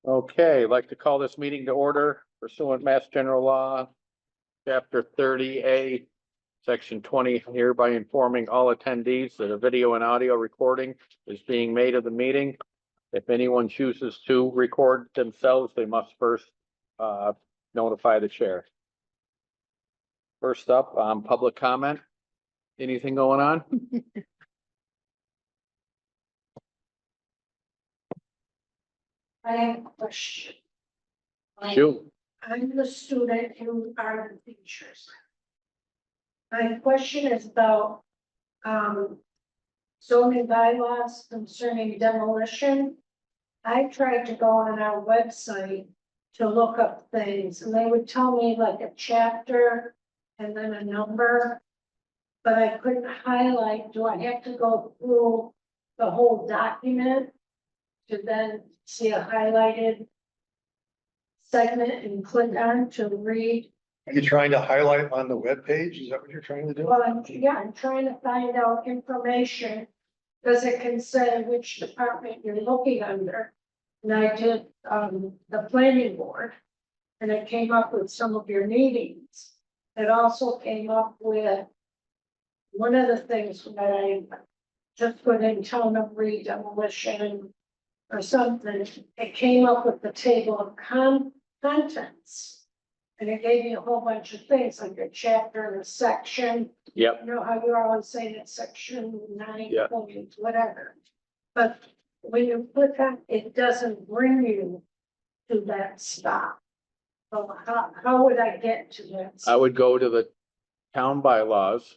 Okay, I'd like to call this meeting to order pursuant Mass General Law, Chapter 30A, Section 20, hereby informing all attendees that a video and audio recording is being made of the meeting. If anyone chooses to record themselves, they must first notify the chair. First up, public comment. Anything going on? I have a question. Shoot. I'm the student, you are the teachers. My question is about, zoning bylaws concerning demolition. I tried to go on our website to look up things, and they would tell me like a chapter and then a number. But I couldn't highlight, do I have to go through the whole document to then see a highlighted segment and click on to read? Are you trying to highlight on the web page? Is that what you're trying to do? Well, I'm trying to find out information, because it can say which department you're looking under. And I did, the planning board, and it came up with some of your meetings. It also came up with one of the things that I just put in town of demolition or something. It came up with the table of contents. And it gave me a whole bunch of things, like a chapter and a section. Yep. You know how you're always saying it's section 9 Yeah. point, whatever. But when you click on, it doesn't bring you to that stop. So how would I get to that? I would go to the town bylaws.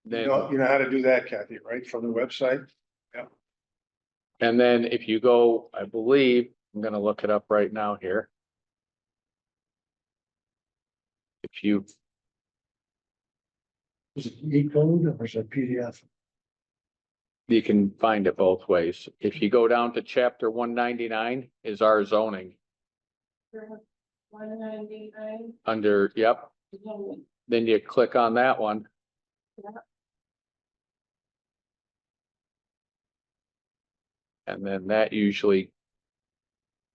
Then, You know how to do that, Kathy, right? From the website? and then if you go, I believe, I'm gonna look it up right now here. If you, Is it e-code or is it PDF? you can find it both ways. If you go down to chapter 199 is our zoning 199. under, yep, then you click on that one. Yeah. And then that usually,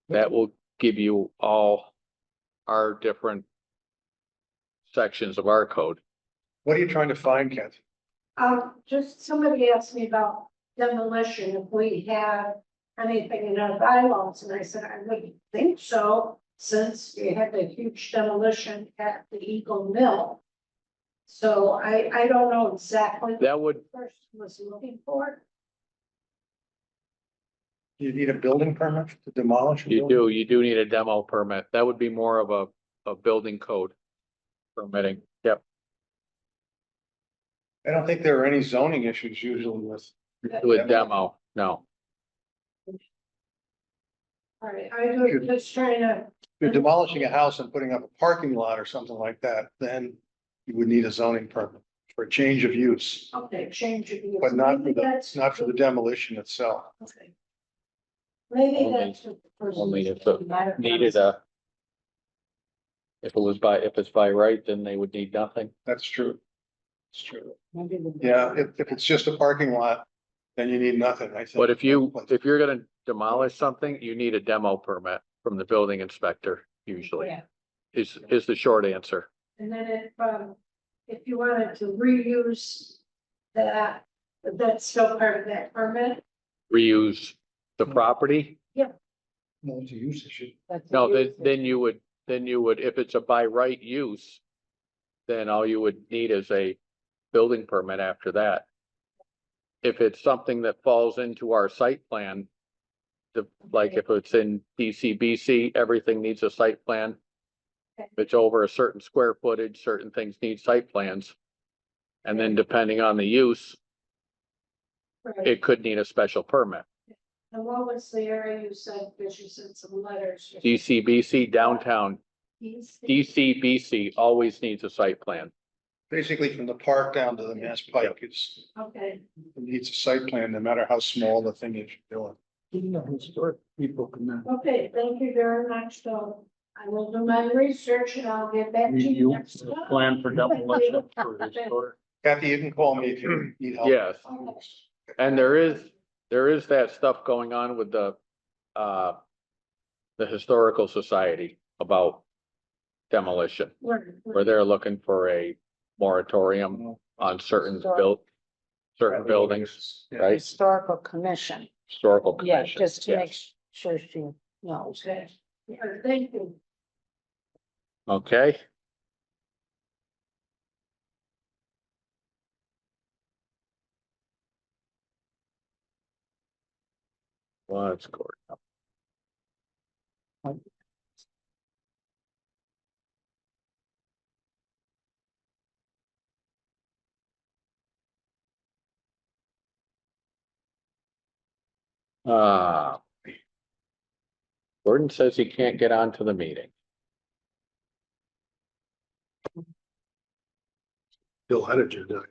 that will give you all our different sections of our code. What are you trying to find, Kathy? Just somebody asked me about demolition, if we have anything in our bylaws, and I said, I wouldn't think so, since you had the huge demolition at the Eagle Mill. So I don't know exactly what That would, the person was looking for. Do you need a building permit to demolish? a building? you do need a demo permit. That would be more of a building code permitting. Yep. I don't think there are any zoning issues usually with. With demo, no. All right, I was just trying to, If you're demolishing a house and putting up a parking lot or something like that, then you would need a zoning permit for a change of use, okay, change of use. but not for Maybe that's- not for the demolition itself. Okay. Maybe Only- that's what the person. only if it needed if it's by right, then they would need nothing. That's true. It's true. Maybe the- Yeah, if it's just a parking lot, then you need nothing, I think. But if you're gonna demolish something, you need a demo permit from the building inspector usually, Yeah. is the short answer. And then if you wanted to reuse that, that's still part of that permit? Reuse the property. No, it's a use issue. No, then you would, if it's a by right use, then all you would need is a building permit after that. If it's something that falls into our site plan, like if it's in DCBC, everything needs a site plan. Okay. If it's over a certain square footage, certain things need site plans. And then depending on the use, Right. it could need a special permit. And what was the area you said, because you sent some letters? DCBC downtown, East? DCBC always needs a site plan. Basically, from the park down to the Mass Pike, it Okay, needs a site plan, no matter how small the thing is you're doing. Historic people can now. okay, thank you very much, so I will do my research and I'll get back to you You next time. plan for demolition for historic. Kathy, you can call me if you need help. Yes, and there is there is that stuff going on with the Historical Society about demolition, where they're looking for a moratorium on certain buildings, right? Historical commission, Historical yeah, commission. just to make yes. sure she knows. Okay. Yeah, thank you. Okay. Let's go. Uh, Gordon says he can't get onto the meeting. Kill that agenda. item.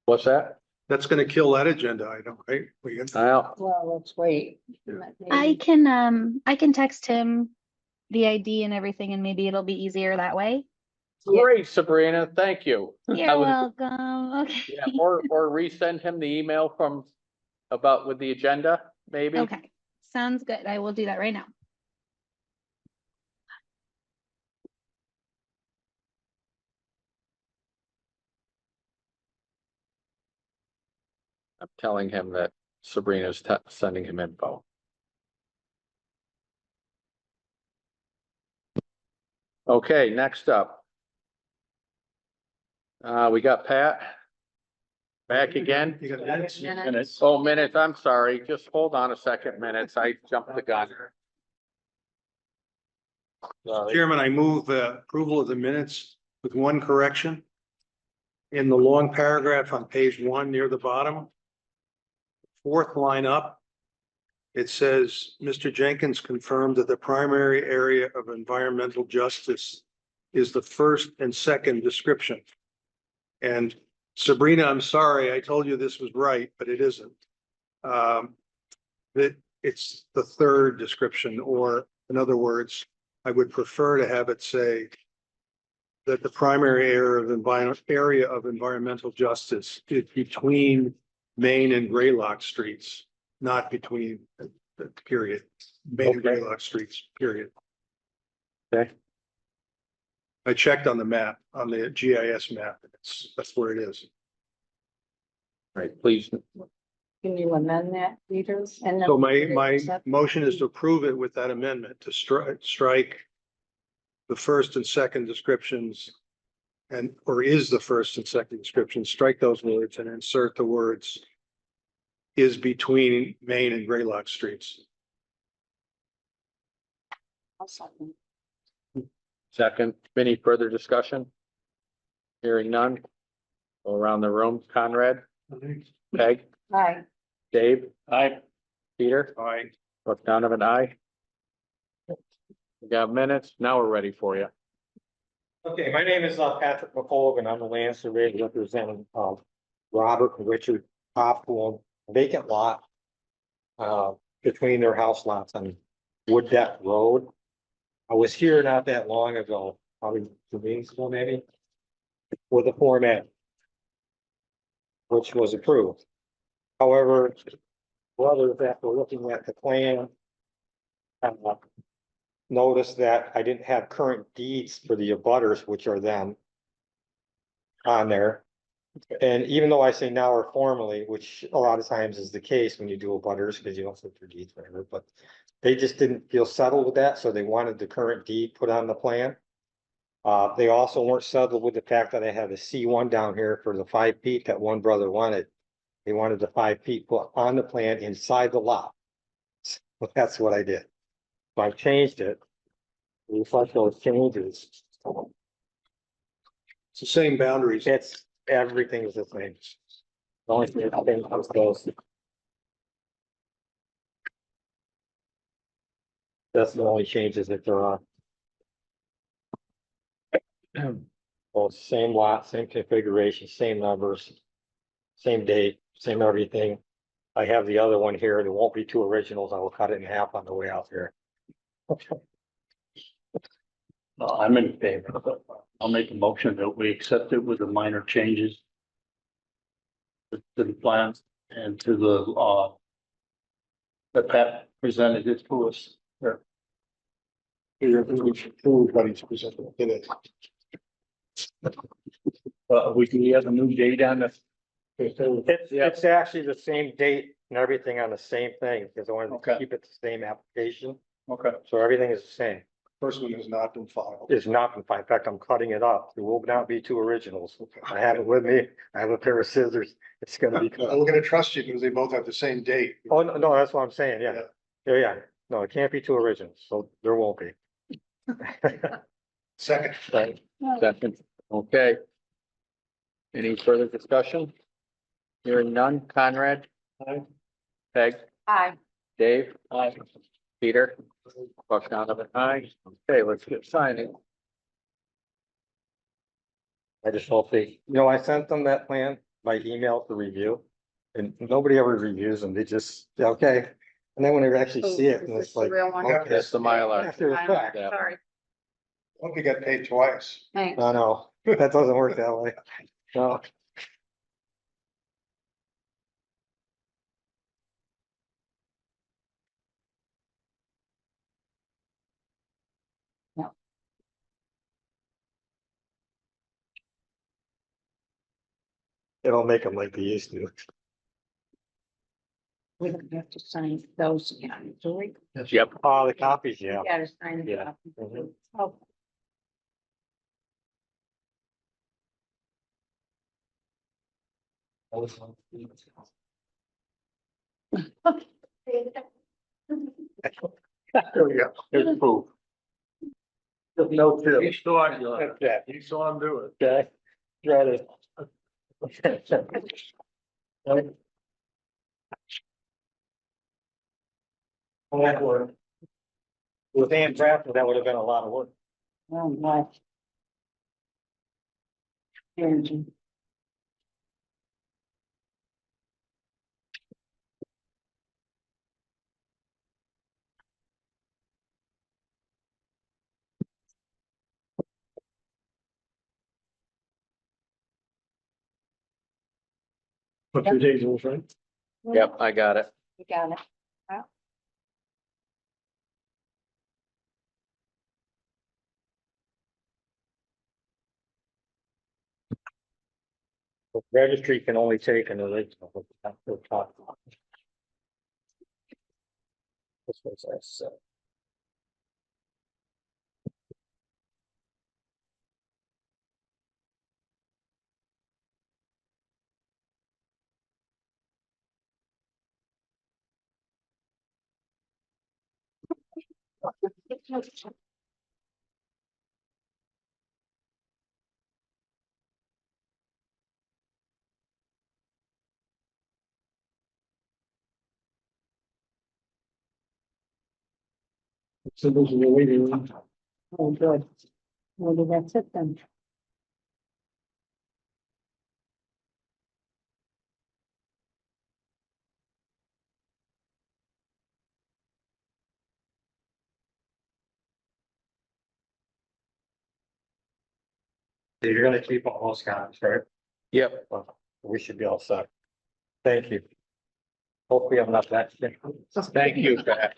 What's that? That's gonna kill that agenda item, right? We get- Well, Well, let's wait. I can text him the ID and everything, and maybe it'll be easier that way. great, Sabrina, thank you. I You're was- welcome. Okay. Yeah, or resend him the email from about with the agenda, maybe. Okay, sounds good. I will do that right now. I'm telling him that Sabrina's sending him info. Okay, next up. We got Pat. Back again. You got minutes? Minutes. Oh, minutes, I'm sorry. Just hold on a second, minutes. I jumped the gun. Sorry. Chairman, I move approval of the minutes with one correction. In the long paragraph on page 1 near the bottom. Fourth line up. It says, Mr. Jenkins confirmed that the primary area of environmental justice is the first and second description. And Sabrina, I'm sorry, I told you this was right, but it isn't. That it's the third description, or in other words, I would prefer to have it say that the primary area of environmental justice is between Main and Graylock Streets, not between the period, Main and Okay. Graylock Streets, period. Okay. I checked on the map, on the GIS map. That's where it is. Right, please. Can you amend that, Peter? And then- So my motion is to approve it with that amendment, to strike the first and second descriptions or is the first and second description, strike those words and insert the words is between Main and Graylock Streets. I'll second. Second, any further discussion? Hearing none. Go around the room. Conrad, Peg, Aye. Dave. Aye. Peter, Aye. Buck Donovan, aye. We got minutes. Now we're ready for you. Okay, my name is Patrick McColgan, and I'm a land surveyor representing Robert and Richard Pop, who own a vacant lot between their house lots on Wood Deck Road. I was here not that long ago, probably 2 meetings ago maybe, with a Form A, which was approved. However, brothers, after looking at the plan, noticed that I didn't have current deeds for the abutters, which are them, on there. And even though I say now or formally, which a lot of times is the case when you do abutters, because you don't flip your deeds, whatever, but they just didn't feel settled with that, so they wanted the current deed put on the plan. They also weren't settled with the fact that I had a C1 down here for the 5 feet that one brother wanted. They wanted the 5 feet put on the plan inside the lot. Well, that's what I did. So I've changed it. to reflect those changes. It's the same boundaries. It's, everything is the same. The only thing comes close. That's the only changes that there are. Well, same lot, same configuration, same numbers, same date, same everything. I have the other one here. There won't be 2 originals. I will cut it in half on the way out here. I'm in favor of it. I'll make a motion that we accept it with the minor changes to the plans and to the that Pat presented it to us. Here. Everybody's presented in it. We have a new date on this. It's actually the same date and everything on the same thing, because I wanted to Okay. keep it the same application, Okay. so everything is the same. First one has not been filed. It's not, in fact, I'm cutting it up. There will not be two originals. I have it with me. I have a pair of scissors. It's gonna be. We're gonna trust you because they both have the same date. Oh, no, that's what I'm saying, yeah. Yeah. No, it can't be two originals, so there won't be. Second. Right. Second, okay. Any further discussion? Hearing none, Conrad? Peg, Aye. Dave? Peter? Buck Donovan, aye. Okay, let's get signing. I just hope I sent them that plan by email to review. And nobody ever reviews them. They just, yeah, okay. And then when they actually see it, and Is this it's the like. real one? Okay. That's the Mylar. After the fact. Yeah. Sorry, Hope you got paid twice. thanks. No, that doesn't work that way. No. No. It'll make them like they used to. We don't have to sign those again, do we? Yep, Oh, the copies, yeah. You gotta sign it. Yeah. Mhm. Oh. There we go. It's proof. No, too. You saw him do it. Yeah. You saw him do it. Okay. Try to. That work. With hand drafted, that would have been a lot of work. Oh, my. Here, What your days was, right? yep, I got it. You got it. The registry can only take an original. This was us, so. So those are the waiting room. Oh, good. Maybe that's it then. You're gonna keep all those copies, right? Yep, Well, we should be all set. Thank you. Hopefully I'm not that. thank you, Pat.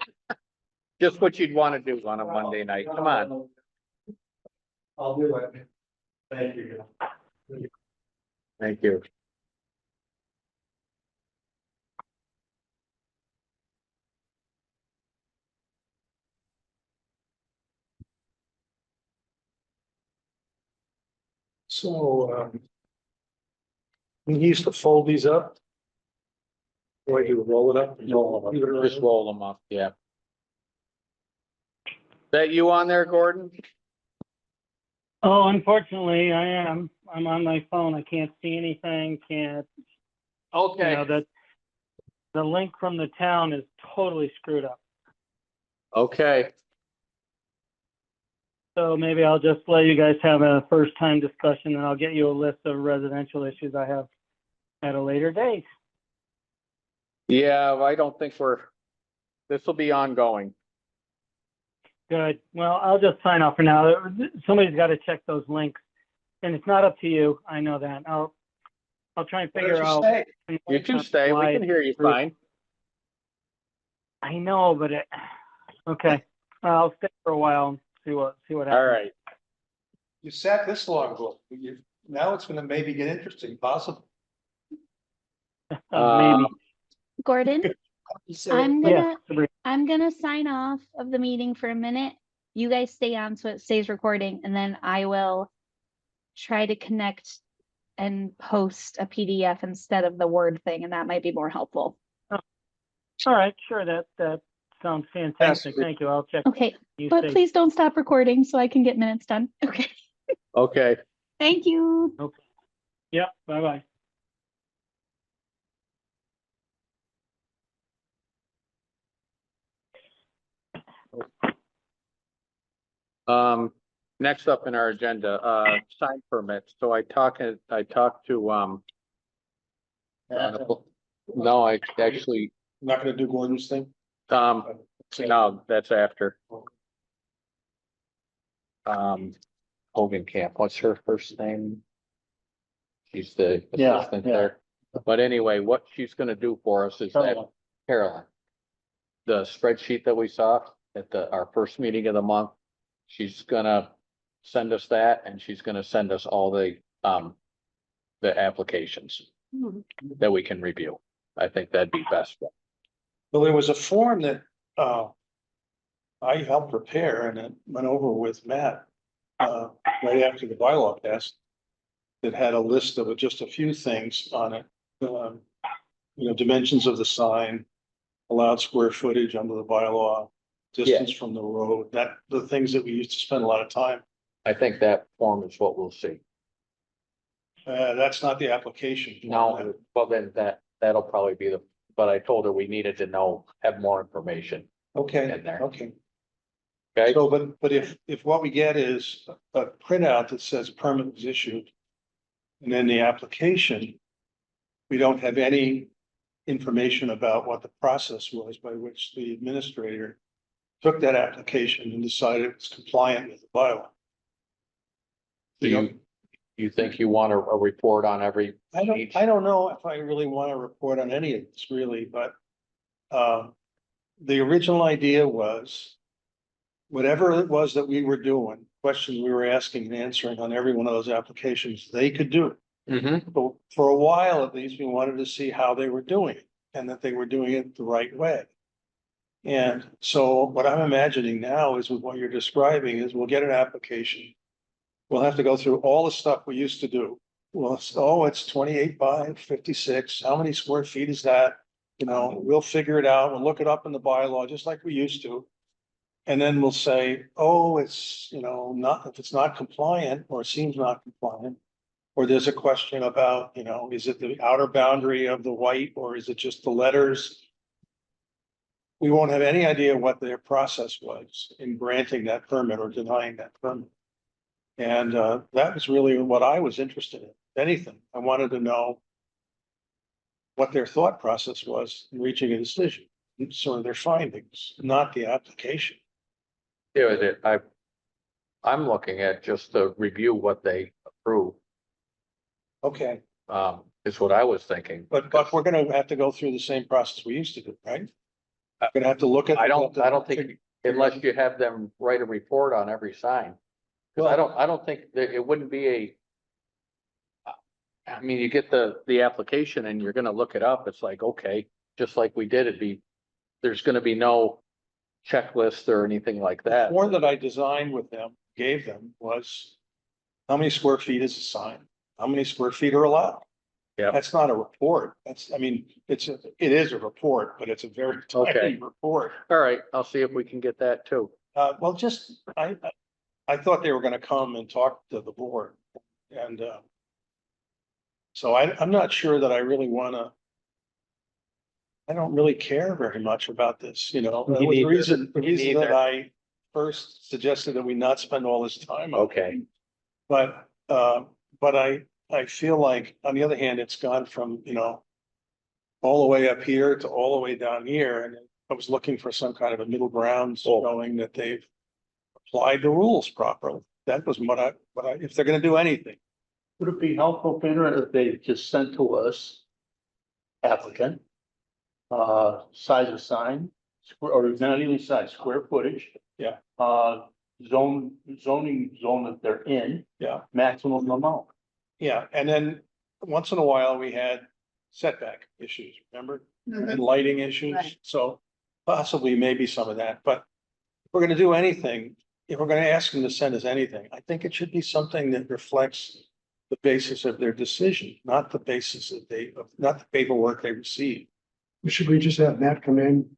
Just what you'd want to do on a Monday night. Come on. I'll do it. Thank you. Thank you. So, we used to fold these up. Wait, you would roll it up? Leave it around? Just roll them up, yeah. That you on there, Gordon? Oh, unfortunately, I am. I'm on my phone. I can't see anything, can't, Okay. that the link from the town is totally screwed up. Okay, So maybe I'll just let you guys have a first time discussion and I'll get you a list of residential issues I have at a later date. yeah, I don't think this will be ongoing. Good. Well, I'll just sign off for now. Somebody's got to check those links. And it's not up to you. I know that. I'll try and figure out. You two stay, we can hear you fine. I know, but okay, I'll stay for a while and see what happens. All right. You sat this long, Bill. Now it's gonna maybe get interesting, possible. Maybe. Gordon, I'm Yeah, gonna, Sabrina. I'm gonna sign off of the meeting for a minute. You guys stay on so it stays recording, and then I will try to connect and post a PDF instead of the Word thing, and that might be more helpful. All right, sure, that sounds fantastic. Sabrina. Thank you. I'll check. Okay, You but say- please don't stop recording so I can get minutes done. Okay, Okay. thank you. Yep, bye-bye. Next up in our agenda, sign permits. So I talked to, no, I actually, Not gonna do Gordon's thing? no, that's after. Hogan Camp, what's her first name? She's the Yeah, assistant yeah. there. But anyway, what she's gonna do for us is that, Caroline. Caroline. The spreadsheet that we saw at our first meeting of the month, she's gonna send us that and she's gonna send us all the applications that we can review. I think that'd be best. Well, there was a form that, I helped prepare and it went over with Matt, right after the bylaw test. That had a list of just a few things on it, dimensions of the sign, allowed square footage under the bylaw, distance from the road, the things that we used to spend a lot of time. I think that form is what we'll see. That's not the application. form. No, well, then that'll probably be but I told her we needed to have more information Okay, in there. okay. Okay, So, but if what we get is a printout that says permit was issued. And then the application, we don't have any information about what the process was by which the administrator took that application and decided it was compliant with the bylaw. do you think you want a report on every? I don't know if I really want to report on any of this really, but the original idea was whatever it was that we were doing, questions we were asking and answering on every one of those applications, they could do. Mm-hmm. But for a while, at least, we wanted to see how they were doing it and that they were doing it the right way. And so what I'm imagining now is with what you're describing is we'll get an application. We'll have to go through all the stuff we used to do. Well, it's 28 by 56. How many square feet is that? We'll figure it out. We'll look it up in the bylaw, just like we used to. And then we'll say, it's, not, if it's not compliant or seems not compliant. Or there's a question about, is it the outer boundary of the white or is it just the letters? We won't have any idea what their process was in granting that permit or denying that permit. And that was really what I was interested in. If anything, I wanted to know what their thought process was in reaching a decision, sort of their findings, not the application. Yeah, I'm looking at just to review what they approve, Okay, is what I was thinking. but we're gonna have to go through the same process we used to do, right? I'm gonna have to look at. I don't think, unless you have them write a report on every sign. Cause I don't think that it wouldn't be I mean, you get the application and you're gonna look it up. It's like, okay, just like we did, there's gonna be no checklist or anything like that. The form that I designed with them, gave them was, how many square feet is a sign? How many square feet are allowed? Yeah. That's not a report. it is a report, but it's a very Okay. tiny report. All right, I'll see if we can get that too. I thought they were gonna come and talk to the board and, so I'm not sure that I really wanna. I don't really care very much about this, Me The neither. reason Me that neither. I first suggested that we not spend all this time on it. Okay. But I feel like, on the other hand, it's gone from, all the way up here to all the way down here, and I was looking for some kind of a middle ground, showing that they've applied the rules properly. That was what I, if they're gonna do anything. Would it be helpful, Peter, if they just sent to us applicant, size of sign, or not even size, square footage. Yeah. Zoning zone that they're in, Yeah, maximum amount. yeah, and then once in a while, we had setback issues, remember? And lighting issues, Right. so possibly maybe some of that, but if we're gonna do anything, if we're gonna ask them to send us anything, I think it should be something that reflects the basis of their decision, not the basis that not the paperwork they received. Should we just have Matt come in?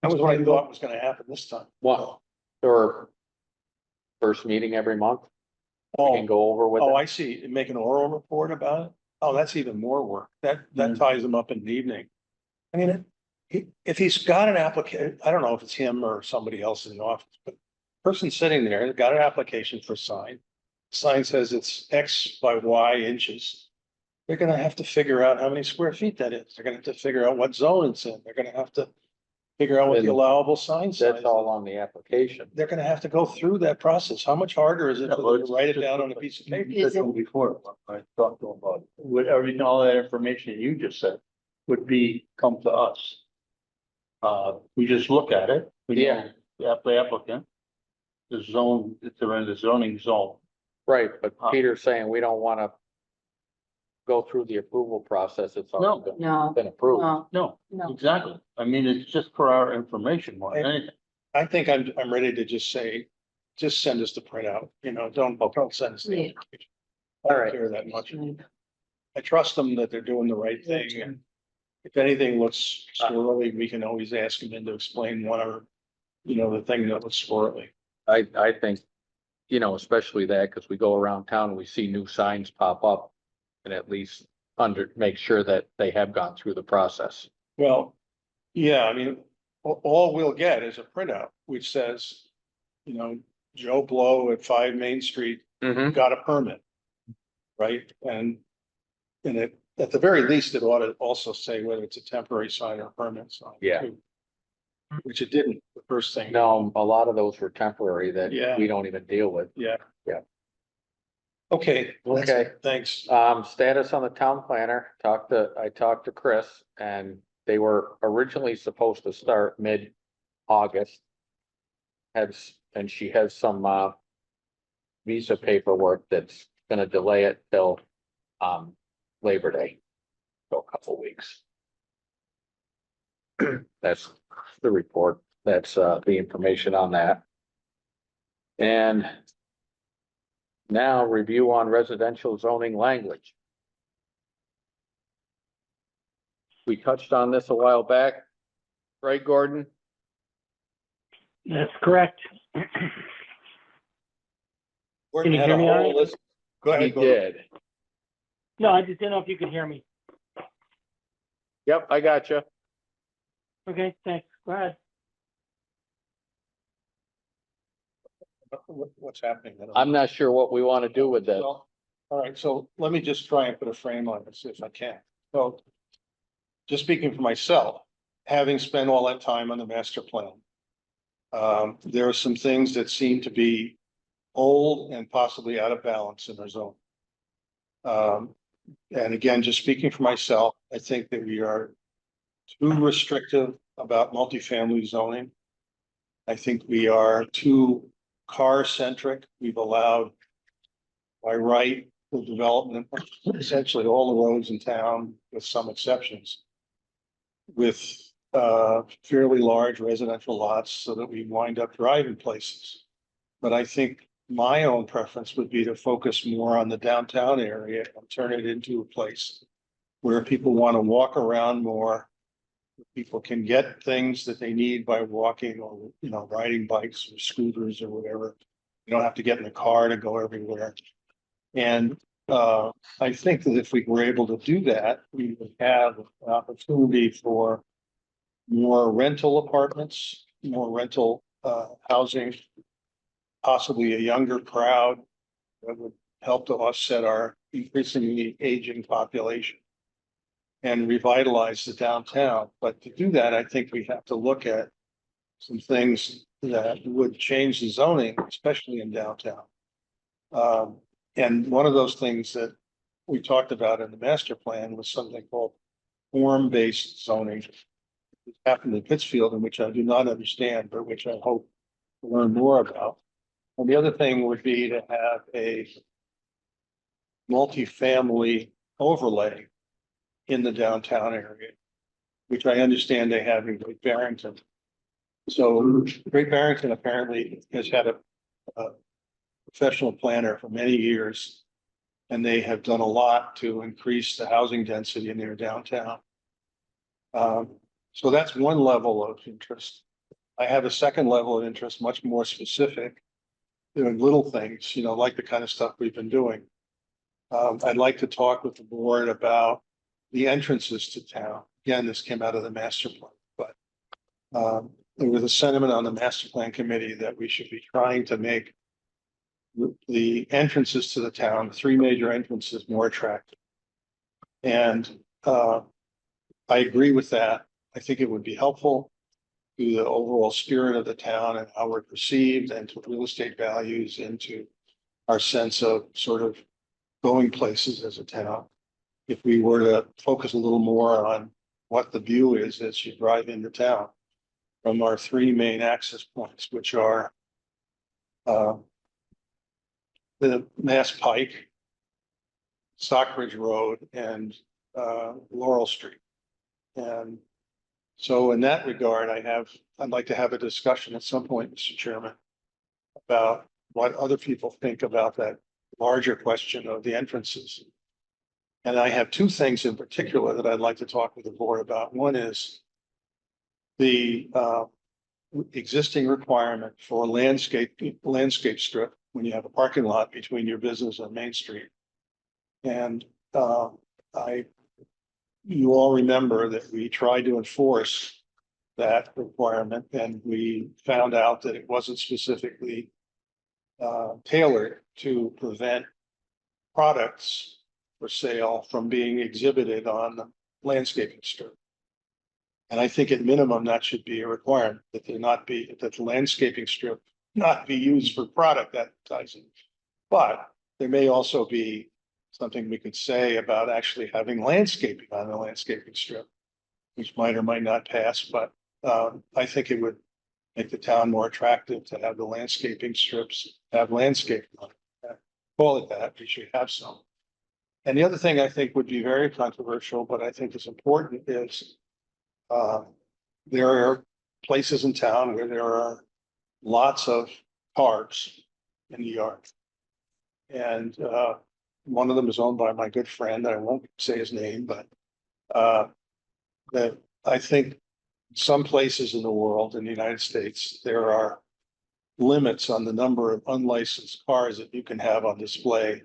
That was what I thought was gonna happen this time. What, or first meeting every month, we can Oh, go over with oh, it? I see, and make an oral report about it? Oh, that's even more work, that ties them up in the evening. I mean, if he's got an application, I don't know if it's him or somebody else in the office, but person sitting there, has got an application for a sign. Sign says it's X by Y inches. They're gonna have to figure out how many square feet that is. They're gonna have to figure out what zone it's in. They're gonna have to figure out what the And allowable sign size. That's all on the application. They're gonna have to go through that process. How much harder is it Yeah, for well, them to it's write it just- down on a piece of paper? Is it- Before, I talked to them about, it. With everything, all that information you just said would come to us. We just look at it. We know Yeah. the applicant. The zone, if they're in the zoning zone. Right, but Peter's saying we don't wanna go through the approval process, it's already been- No, been approved. No, no. exactly. I mean, it's just for our information more than anything. I think I'm ready to just say, just send us the printout, don't send us the Yeah. application. I All don't right. care that much. I trust them that they're doing the right thing, and if anything looks squirrely, we can always ask them in to explain one or, the thing that looks squirrely. I think, especially that, because we go around town and we see new signs pop up. And at least make sure that they have gone through the process. Well, yeah, I mean, all we'll get is a printout, which says, Joe Blow at 5 Main Street Mm-hmm. got a permit. Right, and it, at the very least, it ought to also say whether it's a temporary sign or a permanent sign. Yeah. too. Which it didn't, the first thing. No, a lot of those were temporary that Yeah. we don't even deal with. Yeah. Yeah. Okay. that's Okay. it. Thanks. Status on the town planner, I talked to Chris and they were originally supposed to start mid-August. And she has some, visa paperwork that's gonna delay it till, Labor Day. So a couple weeks. That's the report. That's, the information on that. And now review on residential zoning language. We touched on this a while back, right, Gordon? That's correct. Gordon Can you had hear a me all whole right? list. Go He ahead, Gordon. did. No, I just didn't know if you could hear me. Yep, I got you. Okay, thanks. Go ahead. What's happening? I'm not sure what we want to do with this. Well, all right, so let me just try and put a frame on this if I can. So, just speaking for myself, having spent all that time on the master plan, there are some things that seem to be old and possibly out of balance in our zone. And again, just speaking for myself, I think that we are too restrictive about multifamily zoning. I think we are too car-centric. We've allowed by right the development of essentially all the roads in town, with some exceptions, with fairly large residential lots so that we wind up driving places. But I think my own preference would be to focus more on the downtown area and turn it into a place where people want to walk around more. People can get things that they need by walking or, riding bikes or scooters or whatever. You don't have to get in the car to go everywhere. And I think that if we were able to do that, we would have an opportunity for more rental apartments, more rental housing, possibly a younger crowd that would help to offset our increasingly aging population and revitalize the downtown. But to do that, I think we have to look at some things that would change the zoning, especially in downtown. And one of those things that we talked about in the master plan was something called form-based zoning. happened in Pittsfield, and which I do not understand, but which I hope to learn more about. And the other thing would be to have a multifamily overlay in the downtown area, which I understand they have in Great Barrington. So Great Barrington apparently has had a professional planner for many years, and they have done a lot to increase the housing density in their downtown. So that's one level of interest. I have a second level of interest, much more specific, doing little things, you know, like the kind of stuff we've been doing. I'd like to talk with the board about the entrances to town. Again, this came out of the master plan, but there was a sentiment on the master plan committee that we should be trying to make the entrances to the town, 3 major entrances, more attractive. And I agree with that. I think it would be helpful to the overall spirit of the town and how we're perceived, and to real estate values, and to our sense of sort of going places as a town. If we were to focus a little more on what the view is as you drive into town from our 3 main access points, which are the Mass Pike, Stockbridge Road, and Laurel Street. And so in that regard, I'd like to have a discussion at some point, Mr. Chairman, about what other people think about that larger question of the entrances. And I have 2 things in particular that I'd like to talk with the board about. One is the existing requirement for landscape strip when you have a parking lot between your business and Main Street. And you all remember that we tried to enforce that requirement, and we found out that it wasn't specifically tailored to prevent products for sale from being exhibited on the landscaping strip. And I think at minimum, that should be a requirement, that that the landscaping strip not be used for product advertising. But there may also be something we could say about actually having landscaping on the landscaping strip, which might or might not pass, but I think it would make the town more attractive to have the landscaping strips, have landscaping on it. Call it that, we should have some. And the other thing I think would be very controversial, but I think is important, is there are places in town where there are lots of cars in the yard. And one of them is owned by my good friend, I won't say his name, but that I think some places in the world, in the United States, there are limits on the number of unlicensed cars that you can have on display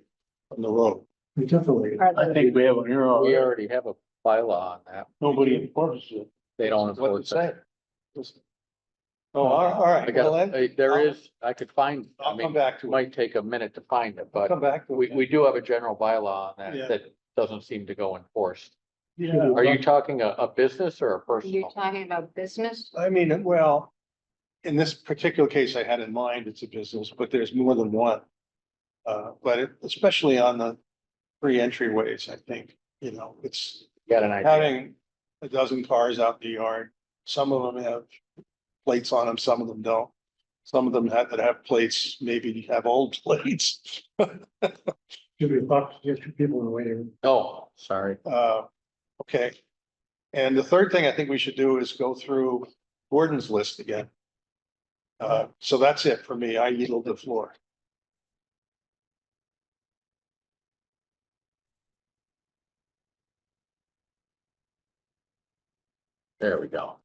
on the road. Definitely. I think we have an error. We already have a bylaw on that. Nobody enforces it. They don't What it enforce it. say? Oh, all right, I well got, then, there is, I could find, I I'll come mean, back it to it. might take a minute to find it, I'll but come back to it. we do have a general bylaw on Yeah. that doesn't seem to go enforced. Yeah. Are you talking a business or a You're personal? talking about business? I mean, well, in this particular case I had in mind, it's a business, but there's more than one. Especially on the 3 entryways, I think, you know, it's Got an idea? having a dozen cars out in the yard. Some of them have plates on them, some of them don't. Some of them that have plates, maybe have old plates. Should be about 2 people in the waiting room. Oh, sorry. Okay. And the third thing I think we should do is go through Gordon's list again. So that's it for me. I yield the floor. There we go.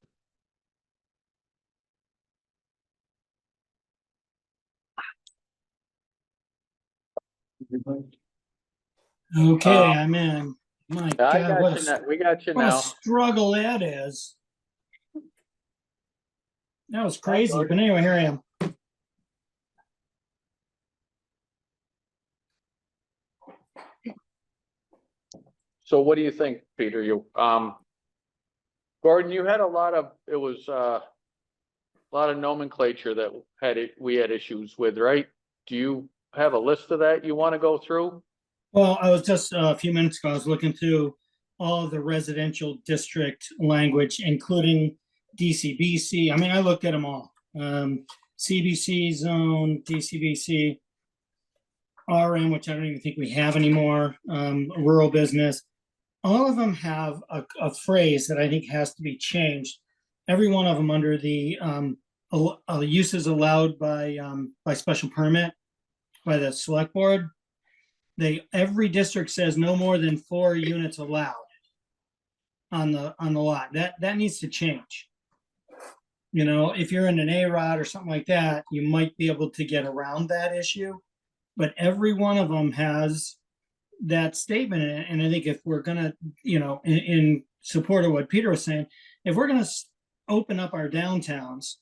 Okay, Uh, I'm in. My I God, got what you a, now. We got you what a now. struggle that is. That was crazy, but anyway, here I am. So what do you think, Peter? Gordon, you had a lot of, it was a lot of nomenclature that we had issues with, right? Do you have a list of that you want to go through? Well, I was just a few minutes ago, I was looking through all of the residential district language, including DCBC. I mean, I looked at them all. CBC zone, DCBC, RM, which I don't even think we have anymore, rural business. All of them have a phrase that I think has to be changed. Every one of them under the uses allowed by special permit by the select board. Every district says no more than 4 units allowed on the lot. That needs to change. You know, if you're in an A-Rod or something like that, you might be able to get around that issue. But every one of them has that statement in it. And I think if we're gonna, you know, in support of what Peter was saying, if we're gonna open up our downtowns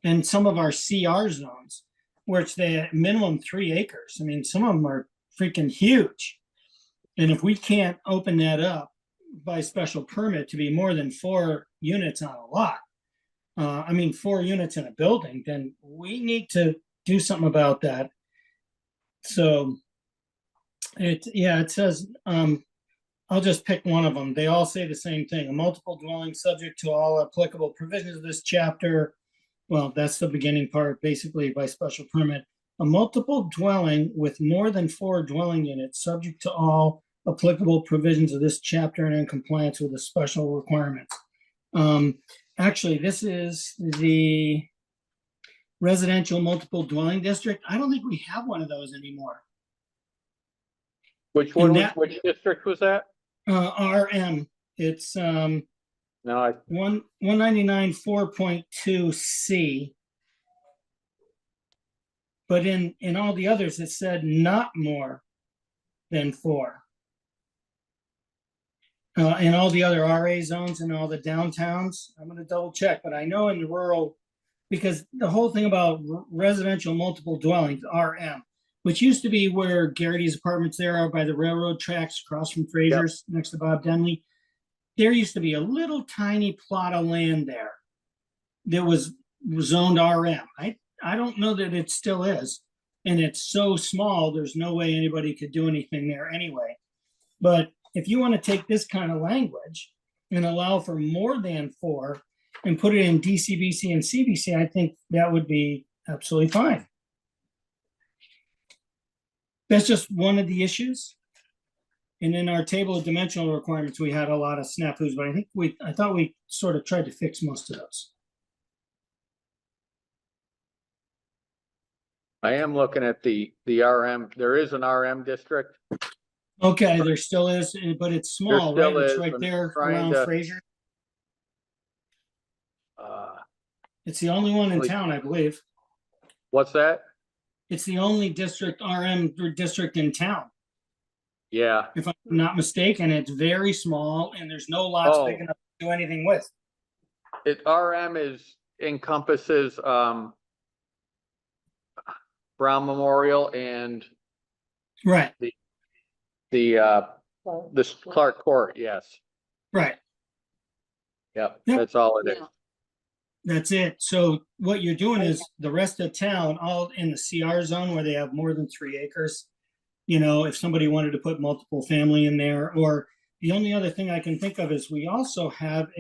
and some of our CR zones, which they at minimum 3 acres, I mean, some of them are freaking huge. And if we can't open that up by special permit to be more than 4 units on a lot, 4 units in a building, then we need to do something about that. So it says, I'll just pick one of them. They all say the same thing. A multiple dwelling subject to all applicable provisions of this chapter. Well, that's the beginning part, basically by special permit. A multiple dwelling with more than 4 dwelling units subject to all applicable provisions of this chapter and in compliance with the special requirements. Actually, this is the residential multiple dwelling district. I don't think we have one of those anymore. Which one, And was that- which district was that? RM, it's No, I, 199 4.2C. But in all the others, it said not more than 4. In all the other RA zones and all the downtowns, I'm gonna double check, but I know in the rural, because the whole thing about residential multiple dwellings, RM, which used to be where Garrity's apartments there are by the railroad tracks across from Fraser's next to Bob Denley. There used to be a little tiny plot of land there that was zoned RM. I don't know that it still is. And it's so small, there's no way anybody could do anything there anyway. But if you want to take this kind of language and allow for more than 4 and put it in DCBC and CBC, I think that would be absolutely fine. That's just one of the issues. And in our table of dimensional requirements, we had a lot of snafus, but I thought we sort of tried to fix most of those. I am looking at the RM. There is an RM district. Okay, there still is, but it's small, There still right? It's is. right I'm there trying around to- Fraser. Uh, It's the only one in Like- town, I believe. what's that? It's the only district, RM district in town. Yeah, If I'm not mistaken, it's very small and there's no lots Oh. big enough to do anything with. RM encompasses, Brown Memorial and Right, this Clark Court, yes. right. Yep, Yep. that's all it is. Yeah. That's it. So what you're doing is the rest of town, all in the CR zone where they have more than 3 acres. You know, if somebody wanted to put multiple family in there, or the only other thing I can think of is we also have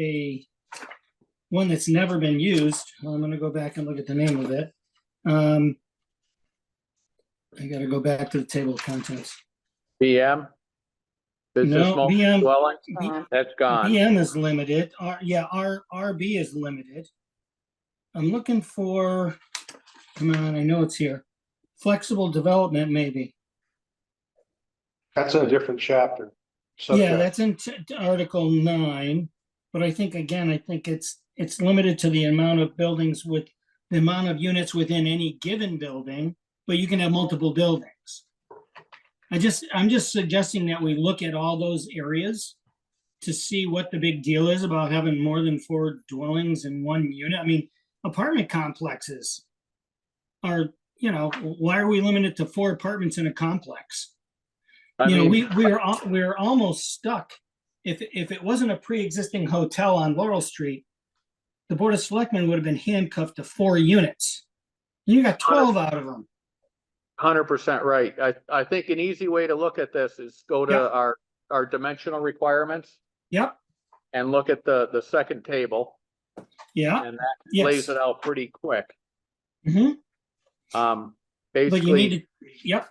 one that's never been used. I'm gonna go back and look at the name of it. I gotta go back to the table of contents. BM? Business No, multiple BM. dwelling, Uh, that's gone. BM is limited. RB is limited. I'm looking for, come on, I know it's here. Flexible development, maybe. That's in a different chapter. Yeah, Subchapter. that's in Article 9, but I think, again, it's limited to the amount of buildings with the amount of units within any given building, but you can have multiple buildings. I'm just suggesting that we look at all those areas to see what the big deal is about having more than 4 dwellings in one unit. I mean, apartment complexes are, why are we limited to 4 apartments in a complex? I You know, mean, we're almost stuck. If it wasn't a pre-existing hotel on Laurel Street, the Board of Selectmen would have been handcuffed to 4 units. You got 12 out of them. 100% right. I think an easy way to look at this is go to Yeah. our dimensional requirements Yep, and look at the second table. Yeah, and that lays yes. it out pretty quick. Mhm. But you Basically, need to, yep.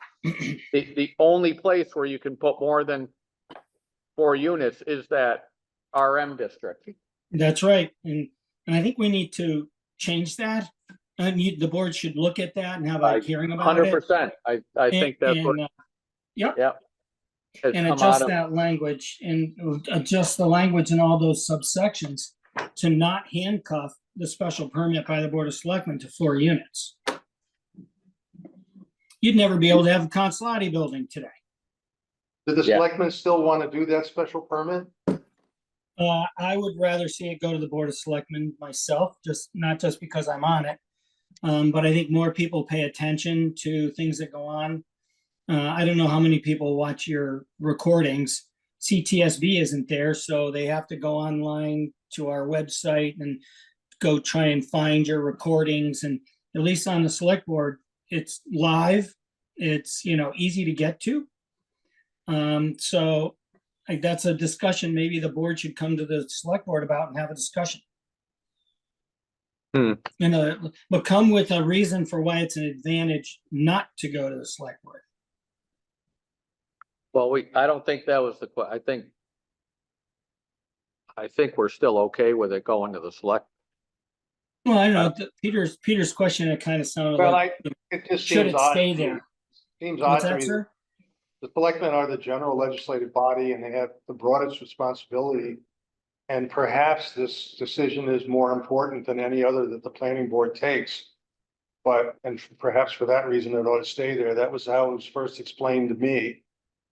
the only place where you can put more than 4 units is that RM district. That's right. And I think we need to change that. And the board should look at that and have a hearing about it. 100%. I think that's what, Yep, yep. Has and come out adjust of, that language and adjust the language in all those subsections to not handcuff the special permit by the Board of Selectmen to 4 units. You'd never be able to have a Consolati building today. Do the Yeah. selectmen still want to do that special permit? I would rather see it go to the Board of Selectmen myself, not just because I'm on it. But I think more people pay attention to things that go on. I don't know how many people watch your recordings. CTSV isn't there, so they have to go online to our website and go try and find your recordings. And at least on the select board, it's live. It's, easy to get to. So like that's a discussion maybe the board should come to the select board about and have a discussion. But come with a reason for why it's an advantage not to go to the select board. well, I don't think that was I think we're still okay with it going to the select. Well, I don't know, Peter's question, it kind of sounded Well, like, it just should seems it odd. stay to me. there? Seems odd What's to that, me. sir? The selectmen are the general legislative body and they have the broadest responsibility. And perhaps this decision is more important than any other that the planning board takes. And perhaps for that reason, it ought to stay there. That was how it was first explained to me.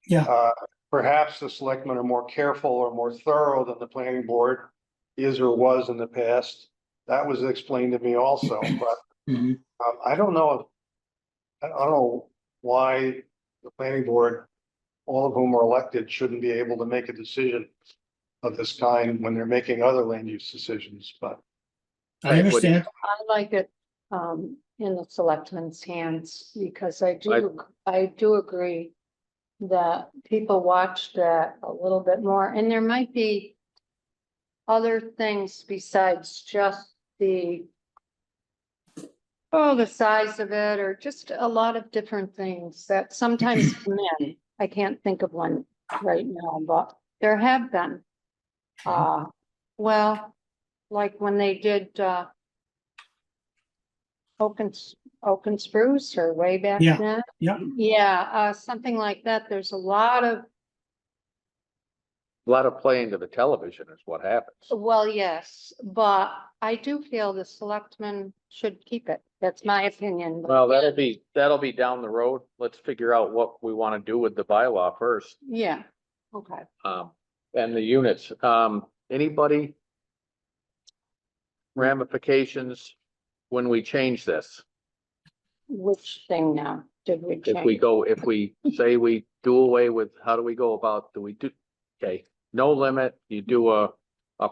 Yeah. Perhaps the selectmen are more careful or more thorough than the planning board is or was in the past. That was explained to me also, but Mhm. I don't know. I don't know why the planning board, all of whom are elected, shouldn't be able to make a decision of this kind when they're making other land use decisions, but. I understand. I like it, in the selectmen's hands, because I do agree that people watch that a little bit more, and there might be other things besides just the size of it, or just a lot of different things that sometimes come in. I can't think of one right now, but there have been. Well, like when they did, Oak and Spruce, or way back Yeah. then. Yeah. Yeah, something like that. There's a lot of, Play into the television is what happens. well, yes, but I do feel the selectmen should keep it. That's my opinion. Well, that'll be down the road. Let's figure out what we want to do with the bylaw first. Yeah, okay. And the units, anybody? Ramifications when we change this? Which thing now? Did we change? If we say we do away with, how do we go about, okay, no limit, you do a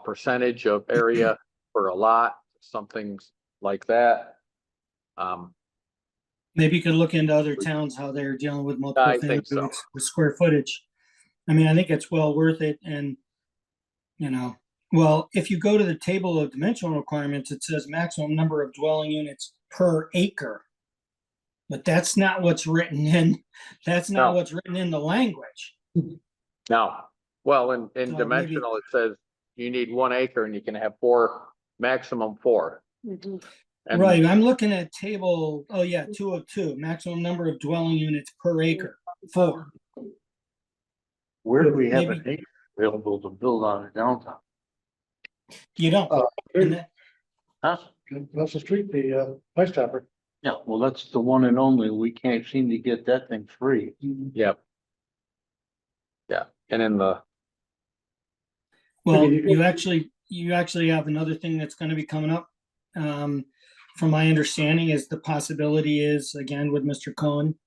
percentage of area for a lot, something like that. Maybe you could look into other towns, how they're dealing with multiple I think so. families with square footage. I mean, I think it's well worth it, and, well, if you go to the table of dimensional requirements, it says maximum number of dwelling units per acre. But that's not what's written in, No. what's written in the language. Now, well, in maybe- dimensional, it says you need 1 acre and you can have maximum 4. Mhm. And Right, I'm looking at table, 202, maximum number of dwelling units per acre, 4. Where do we have an Maybe- acre available to build on in downtown? You don't. And that- Huh? That's the street, the Ice Topper. Yeah, well, that's the one and only. We can't seem to get that thing free. Yep. Yeah, and in the, Well, Maybe you- you actually have another thing that's gonna be coming up. From my understanding is the possibility is, again, with Mr. Cohen,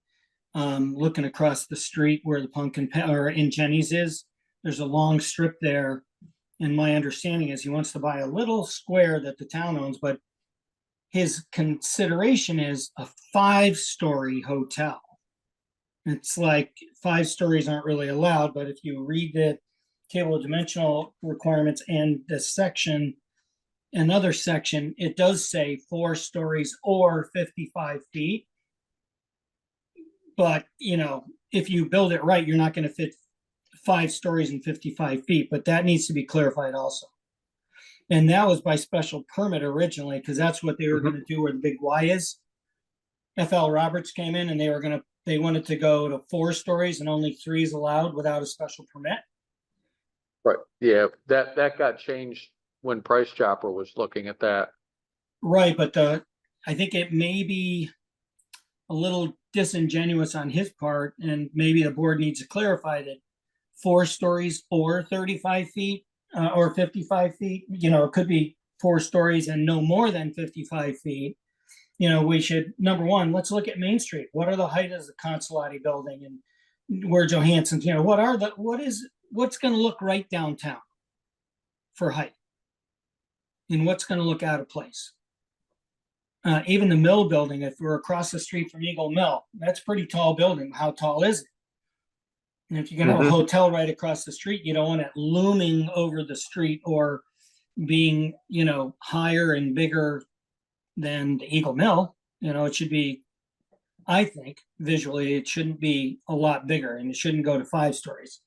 looking across the street where the or in Jenny's is, there's a long strip there. And my understanding is he wants to buy a little square that the town owns, but his consideration is a 5-story hotel. It's like 5 stories aren't really allowed, but if you read the table of dimensional requirements and the section, another section, it does say 4 stories or 55 feet. But, you know, if you build it right, you're not gonna fit 5 stories and 55 feet, but that needs to be clarified also. And that was by special permit originally, because that's what they were gonna do where the big Y is. FL Roberts came in and they wanted to go to 4 stories and only 3 is allowed without a special permit. Right, yeah, that got changed when Price Chopper was looking at that. Right, but I think it may be a little disingenuous on his part, and maybe the board needs to clarify that 4 stories or 35 feet, or 55 feet, you know, it could be 4 stories and no more than 55 feet. You know, we should, number one, let's look at Main Street. What are the height of the Consolati building and where Johansson's, you know, what's gonna look right downtown for height? And what's gonna look out of place? Even the Mill building, if we're across the street from Eagle Mill, that's a pretty tall building. How tall is it? And if you're gonna have a hotel right across the street, you don't want it looming over the street or being, you know, higher and bigger than the Eagle Mill. You know, it should be, I think, visually, it shouldn't be a lot bigger and it shouldn't go to 5 stories.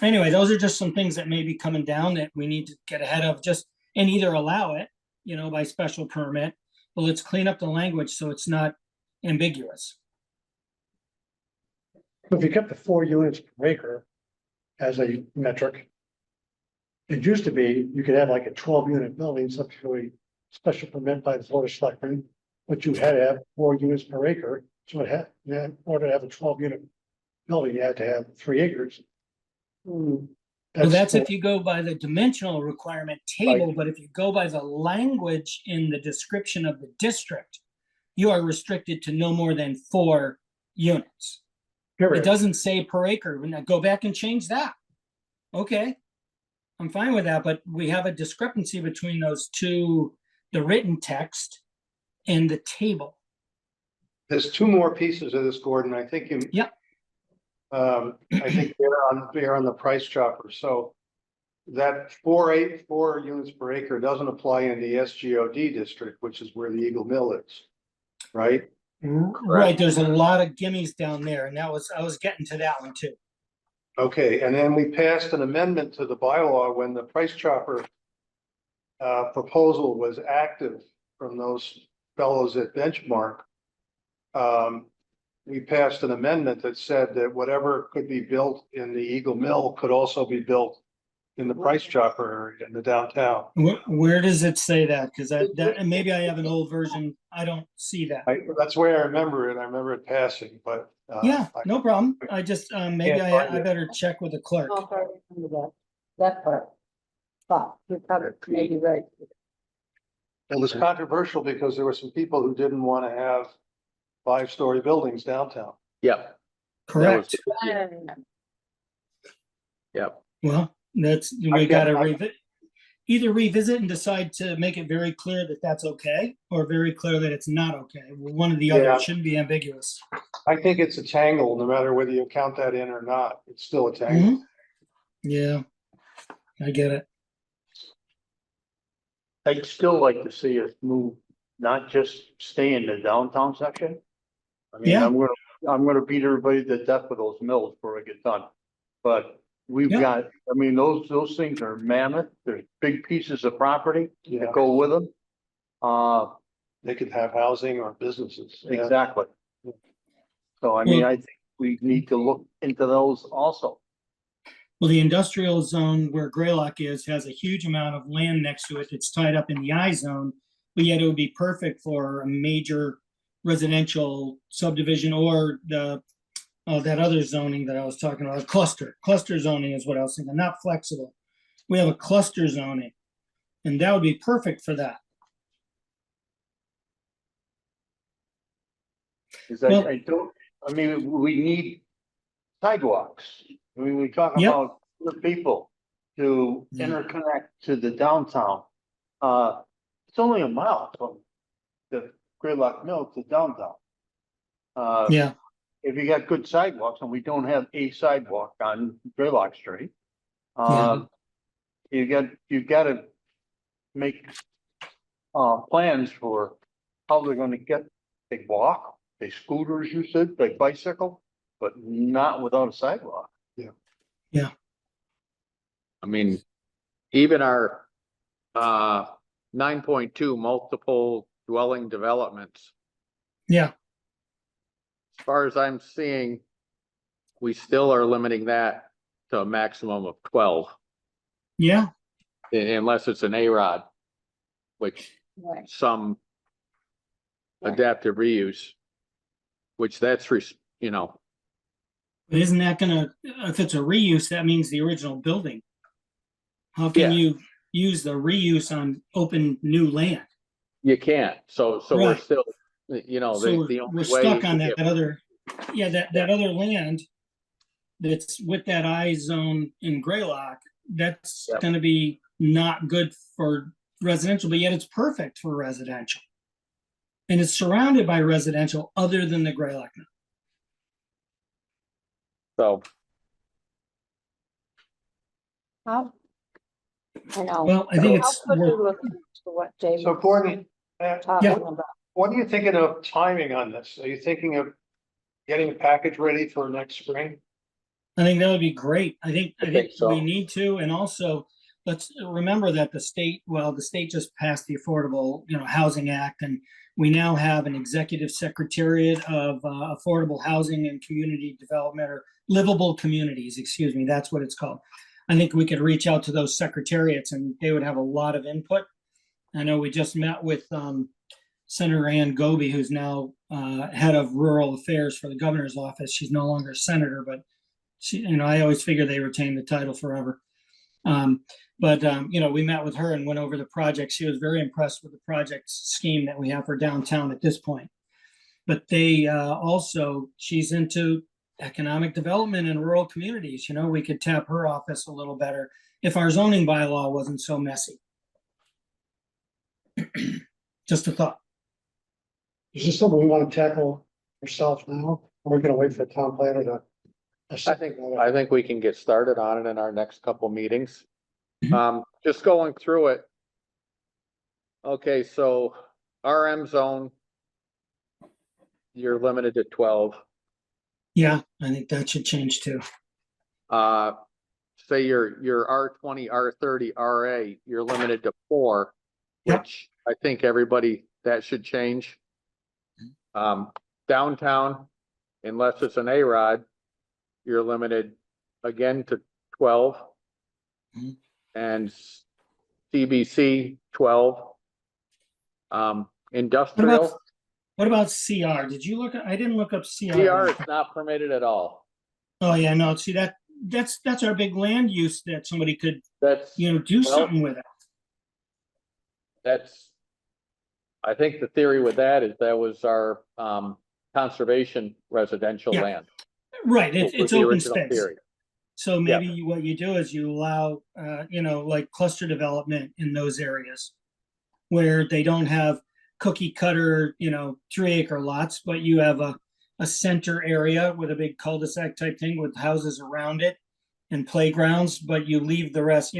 Anyway, those are just some things that may be coming down that we need to get ahead of, just, and either allow it, you know, by special permit, but let's clean up the language so it's not ambiguous. If you kept the 4 units per acre as a metric, it used to be, you could have like a 12-unit building subject to a special permit by the Board of Selectmen, but you had to have 4 units per acre. So in order to have a 12-unit building, you had to have 3 acres. Well, that's if you go by the dimensional requirement table, but if you go by the language in the description of the district, you are restricted to no more than 4 units. It period. doesn't say per acre. Now go back and change that. Okay, I'm fine with that, but we have a discrepancy between those two, the written text and the table. There's 2 more pieces of this, Gordon. I think you. Yep. I think they're on the Price Chopper. So that 4 units per acre doesn't apply in the SGOD district, which is where the Eagle Mill is, right? Right, there's a lot of gimmies down there, and I was getting to that one too. Okay, and then we passed an amendment to the bylaw when the Price Chopper proposal was active from those fellows at Benchmark. We passed an amendment that said that whatever could be built in the Eagle Mill could also be built in the Price Chopper area in the downtown. Where does it say that? Because that, and maybe I have an old version. I don't see that. That's where I remember it. I remember it passing, but. Yeah, no problem. I just, maybe I better check with the clerk. That part. But you're probably maybe right. It was controversial because there were some people who didn't want to have 5-story buildings downtown. Yep, Correct. yep. Well, we gotta either revisit and decide to make it very clear that that's okay, or very clear that it's not okay. One or the other. Yeah. It shouldn't be ambiguous. I think it's a tangle, no matter whether you count that in or not. It's still a tangle. Yeah, I get it. I'd still like to see us move, not just stay in the downtown section. I mean, Yeah. I'm gonna beat everybody to death with those mills before I get done. But we've Yeah. got, I mean, those things are mammoth. There's big pieces of property Yeah, that go with them. they could have housing or businesses. Yeah. Exactly. So I mean, I think we need to look into those also. Well, the industrial zone where Greylock is has a huge amount of land next to it that's tied up in the I zone, but yet it would be perfect for a major residential subdivision or that other zoning that I was talking about, cluster zoning is what I was thinking, not flexible. We have a cluster zoning, and that would be perfect for that. Well- I mean, we need sidewalks. I mean, we talk Yep. about the people to Yeah. interconnect to the downtown. It's only a mile from the Greylock Mill to downtown. Yeah, If you got good sidewalks, and we don't have a sidewalk on Greylock Street. Yeah. You gotta make plans for how they're gonna get, they walk, they scooters, you said, like bicycle, but not without a sidewalk. I mean, even our 9.2 multiple dwelling developments, Yeah, as far as I'm seeing, we still are limiting that to a maximum of 12, yeah, unless it's an A-Rod, which Right. some Right. adaptive reuse, which that's, you know, but isn't that gonna, if it's a reuse, that means the original building. How Yeah. can you use the reuse on open new land? you can't. So we're Right. still, you know, So the we're only way. stuck on you that get- other, yeah, that other land that's with that I zone in Graylock, that's Yep. gonna be not good for residential, but yet it's perfect for residential. And it's surrounded by residential other than the Graylock. So, I know. Well, I think How it's could we worth, look into what Dave So was Gordon, talking about? what are you thinking of timing on this? Are you thinking of getting a package ready for next spring? I think that would be great. I think think so. we need to, and also, let's remember that the state just passed the Affordable, Housing Act, and we now have an executive secretariat of affordable housing and community development, or livable communities, excuse me, that's what it's called. I think we could reach out to those secretariats and they would have a lot of input. I know we just met with Senator Ann Goby, who's now head of rural affairs for the governor's office. She's no longer a senator, but she, I always figure they retain the title forever. We met with her and went over the project. She was very impressed with the project scheme that we have for downtown at this point. But they also, she's into economic development in rural communities. We could tap her office a little better if our zoning bylaw wasn't so messy. Just a thought. Is this something we want to tackle ourselves now? Or we're gonna wait for the town planner to? I think we can get started on it in our next couple meetings. Mhm. Just going through it. Okay, so RM zone. You're limited to 12. Yeah, I think that should change too. Say your R20, R30, RA, you're limited to 4, Yep. which I think everybody, that should change. Downtown, unless it's an A-Rod, you're limited again to 12. Mhm. And CBC 12. Industrial, What about CR? Did you look at, I didn't look up CR. CR is not permitted at all. Oh, yeah, no, see that's our big land use that somebody could, That's, do Well- something with it. that's, I think the theory with that is that was our, conservation residential Yeah. land. Right, was it's the open original space. theory. So maybe what you do is you allow, like cluster development in those areas where they don't have cookie cutter, 3-acre lots, but you have a center area with a big cul-de-sac type thing with houses around it and playgrounds, but you leave the rest, I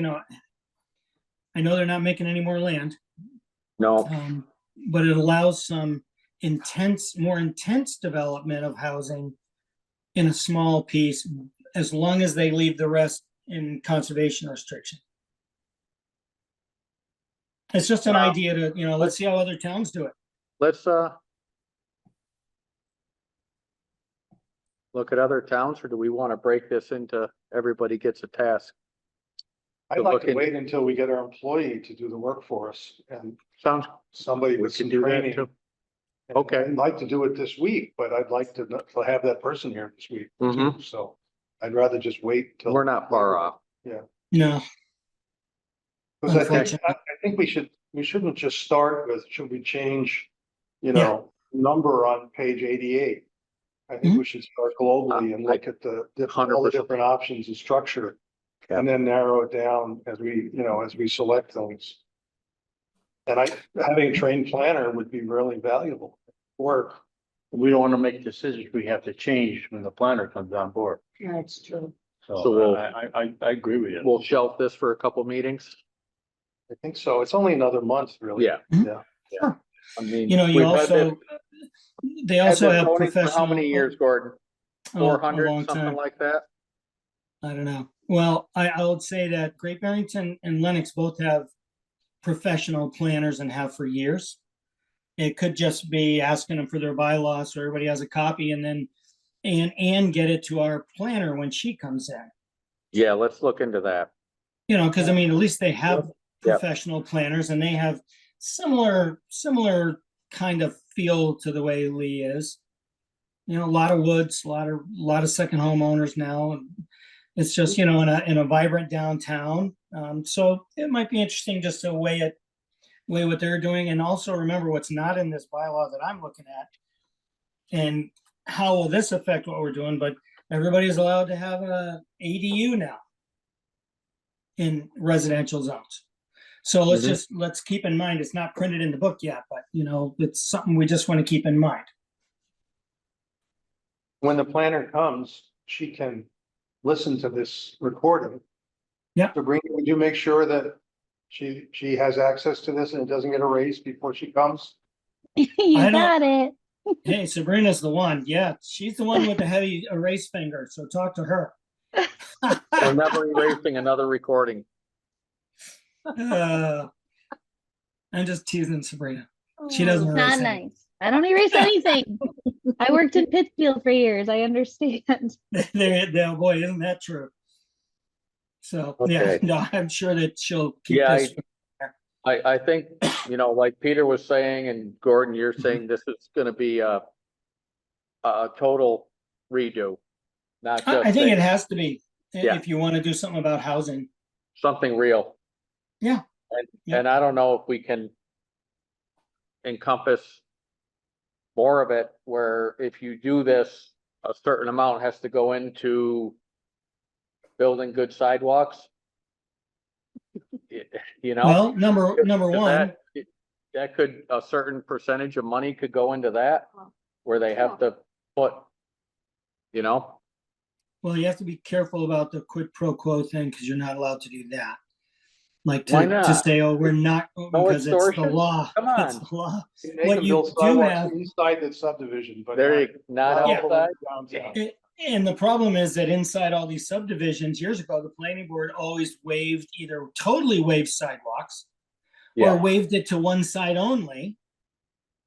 know they're not making any more land, No, but it allows some more intense development of housing in a small piece, as long as they leave the rest in conservation restriction. It's just an idea to, let's see how other towns do it. let's, look at other towns, or do we want to break this into everybody gets a task? I'd To like look to in- wait until we get our employee to do the work for us and Sounds, somebody we with can some do that training. too. And Okay. I'd like to do it this week, but I'd like to have that person here this week too, Mhm. so I'd rather just wait till. We're not far off. No, Because I Unfortunately. think we shouldn't just start with, should we change, Yeah. number on page 88? I think we should start globally and look at all the 100%. different options and structure. And then narrow it down as we select things. And having a trained planner would be really valuable. Or we don't wanna make decisions we have to change when the planner comes on board. That's true. So So we'll- I agree with you. We'll shelf this for a couple meetings. I think so. It's only another month, really. Yeah. Yeah. Yeah. I mean. You know, you we've had also, they had also this have zoning for professional. how many years, Gordon? Oh, a 400, long something time. like that? I don't know. Well, I would say that Great Barrington and Lennox both have professional planners and have for years. It could just be asking them for their bylaws so everybody has a copy and then, and get it to our planner when she comes in. Yeah, let's look into that. You know, because I mean, at least they have Yep. professional planners and they have similar kind of feel to the way Lee is. You know, a lot of woods, a lot of second homeowners now. It's just, you know, in a vibrant downtown. So it might be interesting just to weigh what they're doing. And also remember what's not in this bylaw that I'm looking at. And how will this affect what we're doing? But everybody's allowed to have a ADU now in residential zones. So let's keep in mind, it's not printed in the book yet, but you know, it's something we just want to keep in mind. When the planner comes, she can listen to this recording. Yeah. Sabrina, would you make sure that she has access to this and it doesn't get erased before she comes? You I don't- got it. Hey, Sabrina's the one. Yeah, she's the one with the heavy erase finger. So talk to her. We're never erasing another recording. I'm just teasing Sabrina. She doesn't erase Not anything. nice. I don't erase anything. I worked in Pittsfield for years. I understand. There, boy, isn't that true? So yeah, Okay. no, I'm sure that she'll keep Yeah, this. I think, you know, like Peter was saying, and Gordon, you're saying this is gonna be a total redo. Not I just think it a- has to be Yeah. if you want to do something about housing. something real. Yeah. And, Yeah. and I don't know if we can encompass more of it, where if you do this, a certain amount has to go into building good sidewalks. You know? Well, number Because one, that could, a certain percentage of money could go into that, where they have to put, you know? well, you have to be careful about the quid pro quo thing because you're not allowed to do that. Like Why to not? say, oh, we're not, because it's the extortion? law. Come It's on. the law. They What can you build do sidewalks have- inside the subdivision, but There, not not all outside. downtown. And the problem is that inside all these subdivisions, years ago, the planning board always either totally waived sidewalks or Yeah, waived it to one side only.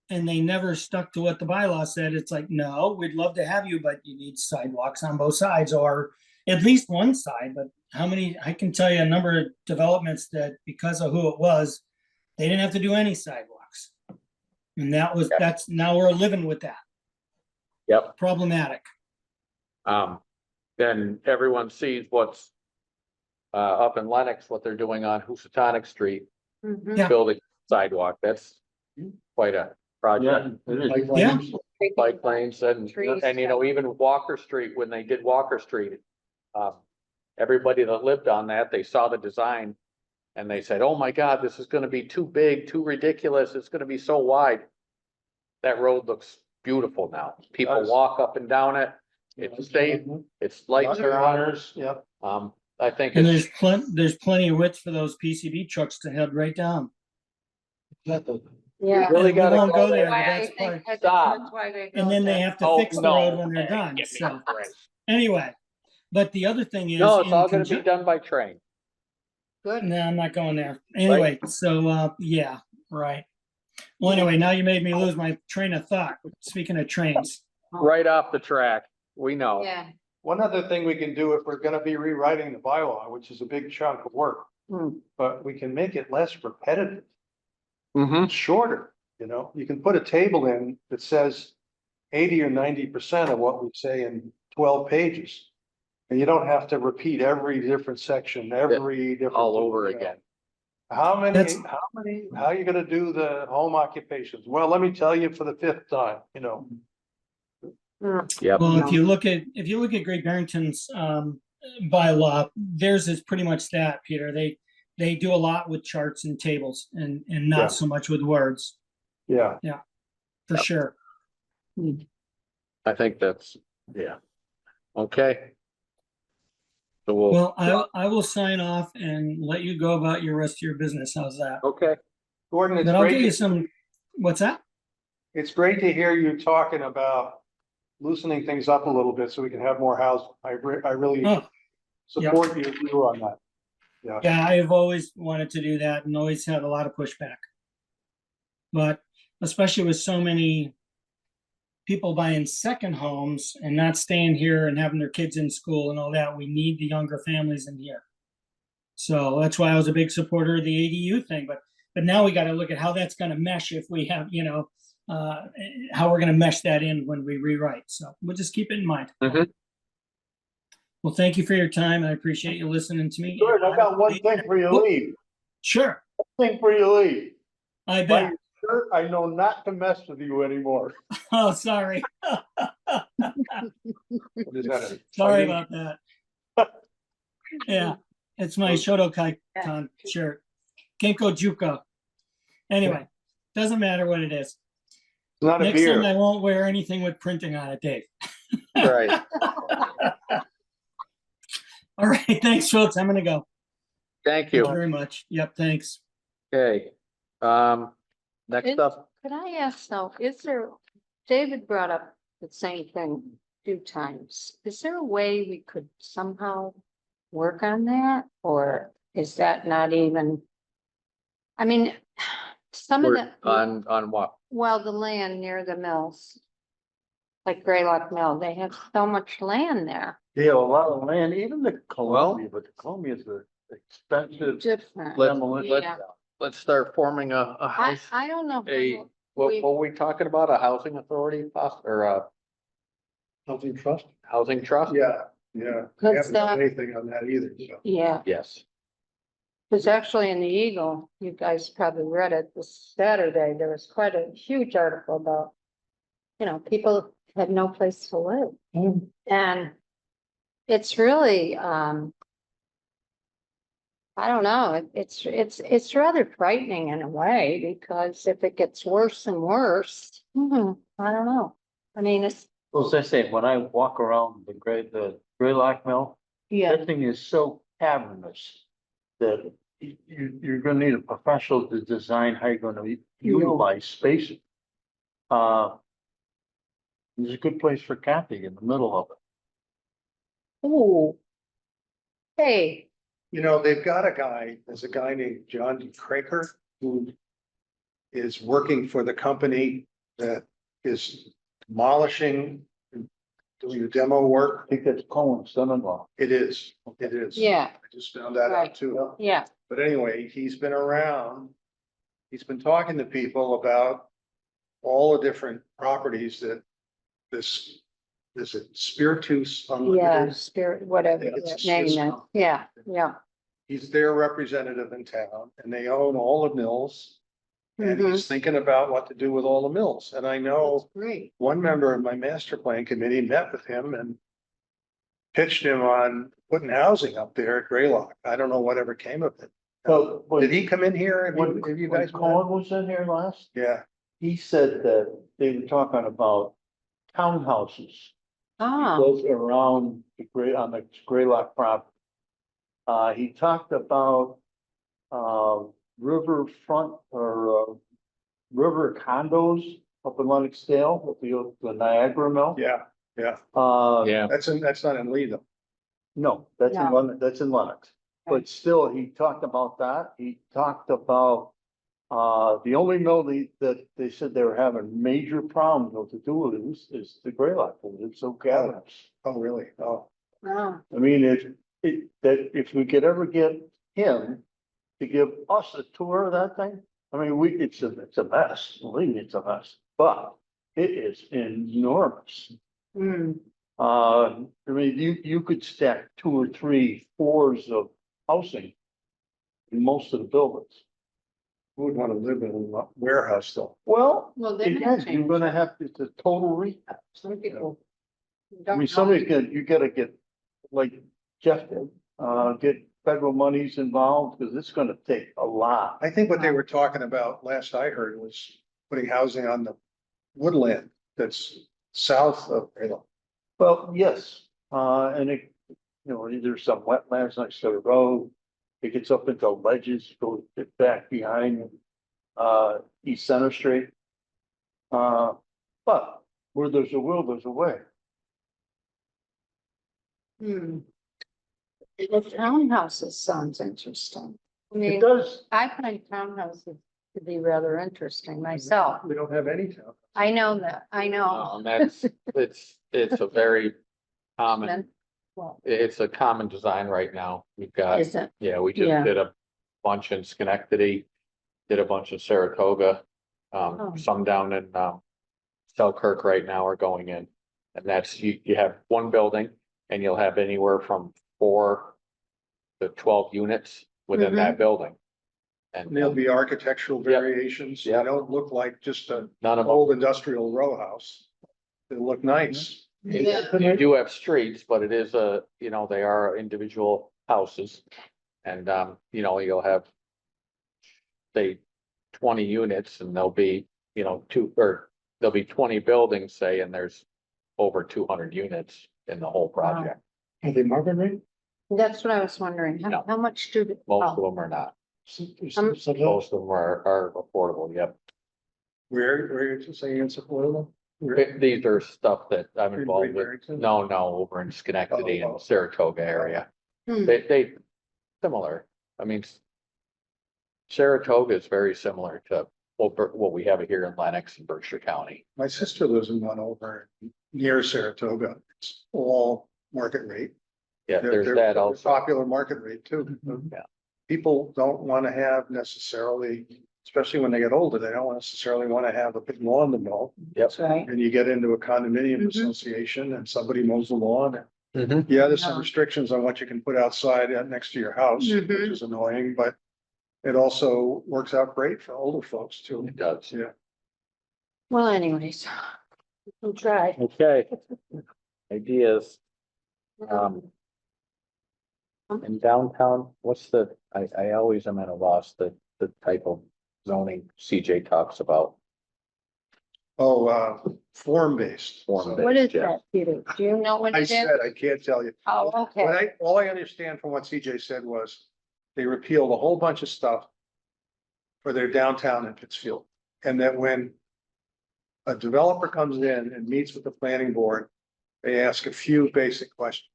And they never stuck to what the bylaw said. It's like, no, we'd love to have you, but you need sidewalks on both sides or at least one side. But how many, I can tell you a number of developments that because of who it was, they didn't have to do any sidewalks. And that's, now we're living with that. yep. Problematic. Then everyone sees what's up in Lenox, what they're doing on Housatonic Street, Yeah. building sidewalk. That's quite a project. Yeah, it is. Yeah. Bike lanes and, Trees. you know, even Walker Street, when they did Walker Street. Everybody that lived on that, they saw the design and they said, oh my God, this is gonna be too big, too ridiculous. It's gonna be so wide. That road looks beautiful now. People Does. walk up and down it. It's safe, it's lights are on. Runners, yep. I think And it's, there's plenty of width for those PCB trucks to head right down. Yeah. really We gotta won't go go there, there. but that's part. Stop. And then they have to Oh, fix the no. road when they're done, Give me so, a break. anyway. But the other thing is. No, it's in all gonna be conjun- done by train. Good. No, I'm not going there. Anyway, so, yeah, right. Well, anyway, now you made me lose my train of thought, speaking of trains. Right off the track. We know. Yeah. One other thing we can do if we're gonna be rewriting the bylaw, which is a big chunk of work, but we can make it less repetitive, Mm-hmm. shorter, you know, you can put a table in that says 80 or 90% of what we say in 12 pages. And you don't have to repeat every different section, every different. All over you know. again. How That's- are you gonna do the home occupations? Well, let me tell you for the 5th time, you know. Yep. Well, if you look at Great Barrington's, bylaw, theirs is pretty much that, Peter. They do a lot with charts and tables and Yeah. not so much with words, Yeah. for sure. I think that's, yeah. Okay. So we'll, Well, I will sign off and let you go about your rest of your business. How's that? okay, Gordon, it's But I'll get you great, some, what's that? it's great to hear you talking about loosening things up a little bit so we can have more housing. I really Oh, support you on that. yeah, I've always wanted to do that and always had a lot of pushback. But especially with so many people buying second homes and not staying here and having their kids in school and all that, we need the younger families in here. So that's why I was a big supporter of the ADU thing, but now we got to look at how that's going to mesh if we have, how we're going to mesh that in when we rewrite. So we'll just keep it in mind. Mhm. Well, thank you for your time. I appreciate you listening to me. George, I got one thing for you to leave. Sure, Thing for you to leave. I By bet. your shirt, I know not to mess with you anymore. Oh, sorry. What is that? Sorry about that. Yeah, it's my Shotokai shirt. Kenko Juko. Anyway, doesn't matter what it is. It's not a Next time I beer. won't wear anything with printing on it, Dave. right. All right, thanks, Schultz. I'm gonna go. Thank Thank you you. very much. Yep, thanks. Okay. Next Is- up, Could I ask though, is there, David brought up the same thing a few times. Is there a way we could somehow work on that? Or is that not even? I mean, some of we're the, on what? well, the land near the mills. Like Graylock Mill, they have so much land there, They have a lot of land, even the Columbia, but the Columbia is an expensive. different. demolition. Yeah. Let's start forming a I, house. I don't know. A, how what we- were we talking about? A housing authority or a Housing trust? housing trust? Yeah. We Cause haven't done that, anything on that either, so. yeah, Yes. because actually in the Eagle, you guys probably read it this Saturday, there was quite a huge article about. People had no place to live. And it's really, I don't know, it's rather frightening in a way, because if it gets worse and worse, I don't know. I mean, it's, Well, as I say, when I walk around the Graylock Mill, yeah, that thing is so cavernous that you're gonna need a professional to design how you're gonna utilize space. There's a good place for camping in the middle of it. ooh. Hey, They've got a guy, there's a guy named John D. Craker who is working for the company that is demolishing, and doing the demo work. I think that's Cohen's son-in-law. It is. yeah, I just found that Right. out too. yeah, But anyway, he's been around. He's been talking to people about all the different properties that this Spiritus yeah, Unlimited. spirit, whatever, I think it's a that Swiss name it, company. yeah. He's their representative in town and they own all the mills. And Mhm. he's thinking about what to do with all the mills. And I That's know great. one member of my master plan committee met with him and pitched him on putting housing up there at Graylock. I don't know whatever came of it. So, Did he come in here? Have you guys met? Cohen was in here last, Yeah, he said that they were talking about townhouses Ah, built around on the Graylock property. He talked about, riverfront or, river condos up in Lenoxdale with the Niagara Mill. yeah. Yeah. That's not in Lee though. No, that's in No. Lenox, that's in Lenox. But still, he talked about that. He talked about, the only mill that they said they were having major problems with to do with is the Graylock. It's so cavernous. Oh, really? Oh, ah, I mean, that if we could ever get him to give us a tour of that thing, I mean, it's a mess, believe me, it's a mess, but it is enormous. I mean, you could stack 2 or 3 floors of housing in most of the buildings. who would want to live in a warehouse though? Well, well, they may again, you're change. gonna have, it's a total rehab. Some people. I don't mean, know. you gotta get, like Jeff did, get federal monies involved, because it's gonna take a lot. I think what they were talking about last I heard was putting housing on the woodland that's south of Graylock. Well, yes, and you know, there's some wetlands next to the road. It gets up into ledges, goes back behind, East Center Street. But where there's a will, there's a way. Hmm. The townhouses sounds interesting. I It mean, does, I find townhouses to be rather interesting myself. We don't have any town. I know that, I know. And that's, it's a very common, And- Well, it's a common design right now. We've got, is it? yeah, we Yeah. just did a bunch in Schenectady, did a bunch in Saratoga. Oh. Some down in, Selkirk right now are going in. And that's, you have one building and you'll have anywhere from 4 to 12 units within Mm-hmm. that building. And And there'll be architectural Yep. variations. They Yep. don't look like just an none of them, old industrial row house. They look nice. Yeah. you do have streets, but it is a, you know, they are individual houses. And, you know, you'll have, say, 20 units and there'll be, you know, there'll be 20 buildings, say, and there's over 200 units in the whole project. Are they market rate? That's what I was wondering. No. How much do? Most of them are not. Most of them are affordable, yep. Where you're saying it's affordable? Where- These are stuff that I'm In involved with. Barrington? No, over in Schenectady Oh, and Saratoga area. Hmm. They similar. I mean, Saratoga is very similar to what we have here in Lenox and Berkshire County. My sister lives in one over near Saratoga. It's all market rate. Yeah, They're- there's they're- that they're also. Popular market rate too. Yeah. People don't want to have necessarily, especially when they get older, they don't necessarily want to have a big lawn to mow. That's right. And you get into a condominium Mhm. association and somebody mows the lawn. Mhm. Yeah, there's some Yeah. restrictions on what you can put outside next to your house, which Mhm. is annoying, but it also works out great for older folks too. It does. Yeah. Well, anyways, we'll try. Okay. Ideas. In downtown, what's I always am at a loss, the type of zoning CJ talks about. Oh, form-based. Form-based. What is yeah. that, Peter? Do you know what I it is? said, I can't tell you. Oh, okay. All I understand from what CJ said was they repealed a whole bunch of stuff for their downtown in Pittsfield. And that when a developer comes in and meets with the planning board, they ask a few basic questions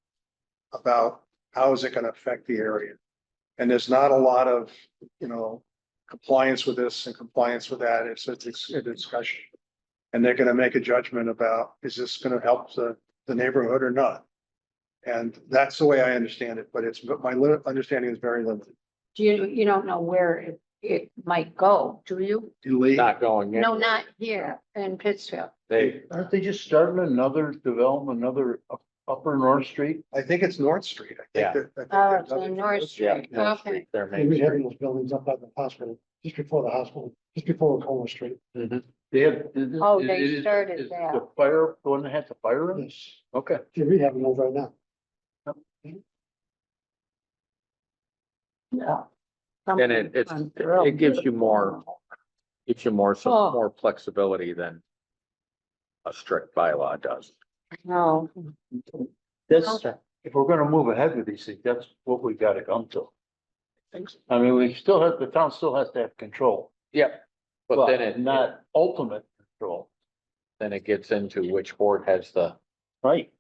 about how is it going to affect the area? And there's not a lot of, you know, compliance with this and compliance with that. It's a discussion. And they're going to make a judgment about, is this going to help the neighborhood or not? And that's the way I understand it, but my understanding is very limited. Do you don't know where it might go, do you? In Lee, Not going in. No, not here in Pittsfield. They, aren't they just starting another development, another Upper North Street? I think it's North Street. I Yeah. think that. Oh, it's on North yeah, Street. North Okay. Street, their They main were street. having those buildings up by the hospital, just before the hospital, just before Cola Street. Mhm. They have. Oh, they started that. The fire, the one that had the fire in it? Yes, Okay. they're rehabbing those right now. Yeah. And it gives you more, some Oh. more flexibility than a strict bylaw does. No, That's, if we're gonna move ahead with these things, that's what we gotta come to. I mean, the town still has to have control, Yep. But then but not ultimate control, then it gets into which board has the right?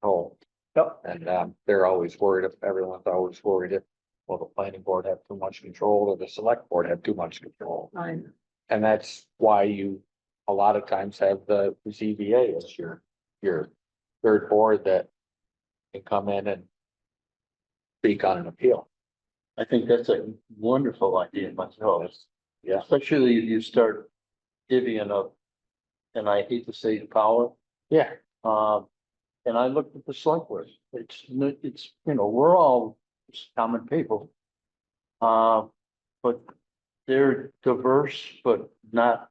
whole. Yep. And, they're always worried, everyone's always worried if, well, the planning board have too much control or the select board have too much control. fine. And that's why you, a lot of times have the ZBA as your third board that can come in and speak on an appeal. I think that's a wonderful idea myself. Yeah. Especially if you start divvying up, and I hate to say the power, Yeah. and I looked at the select board, it's, you know, we're all just common people. But they're diverse, but not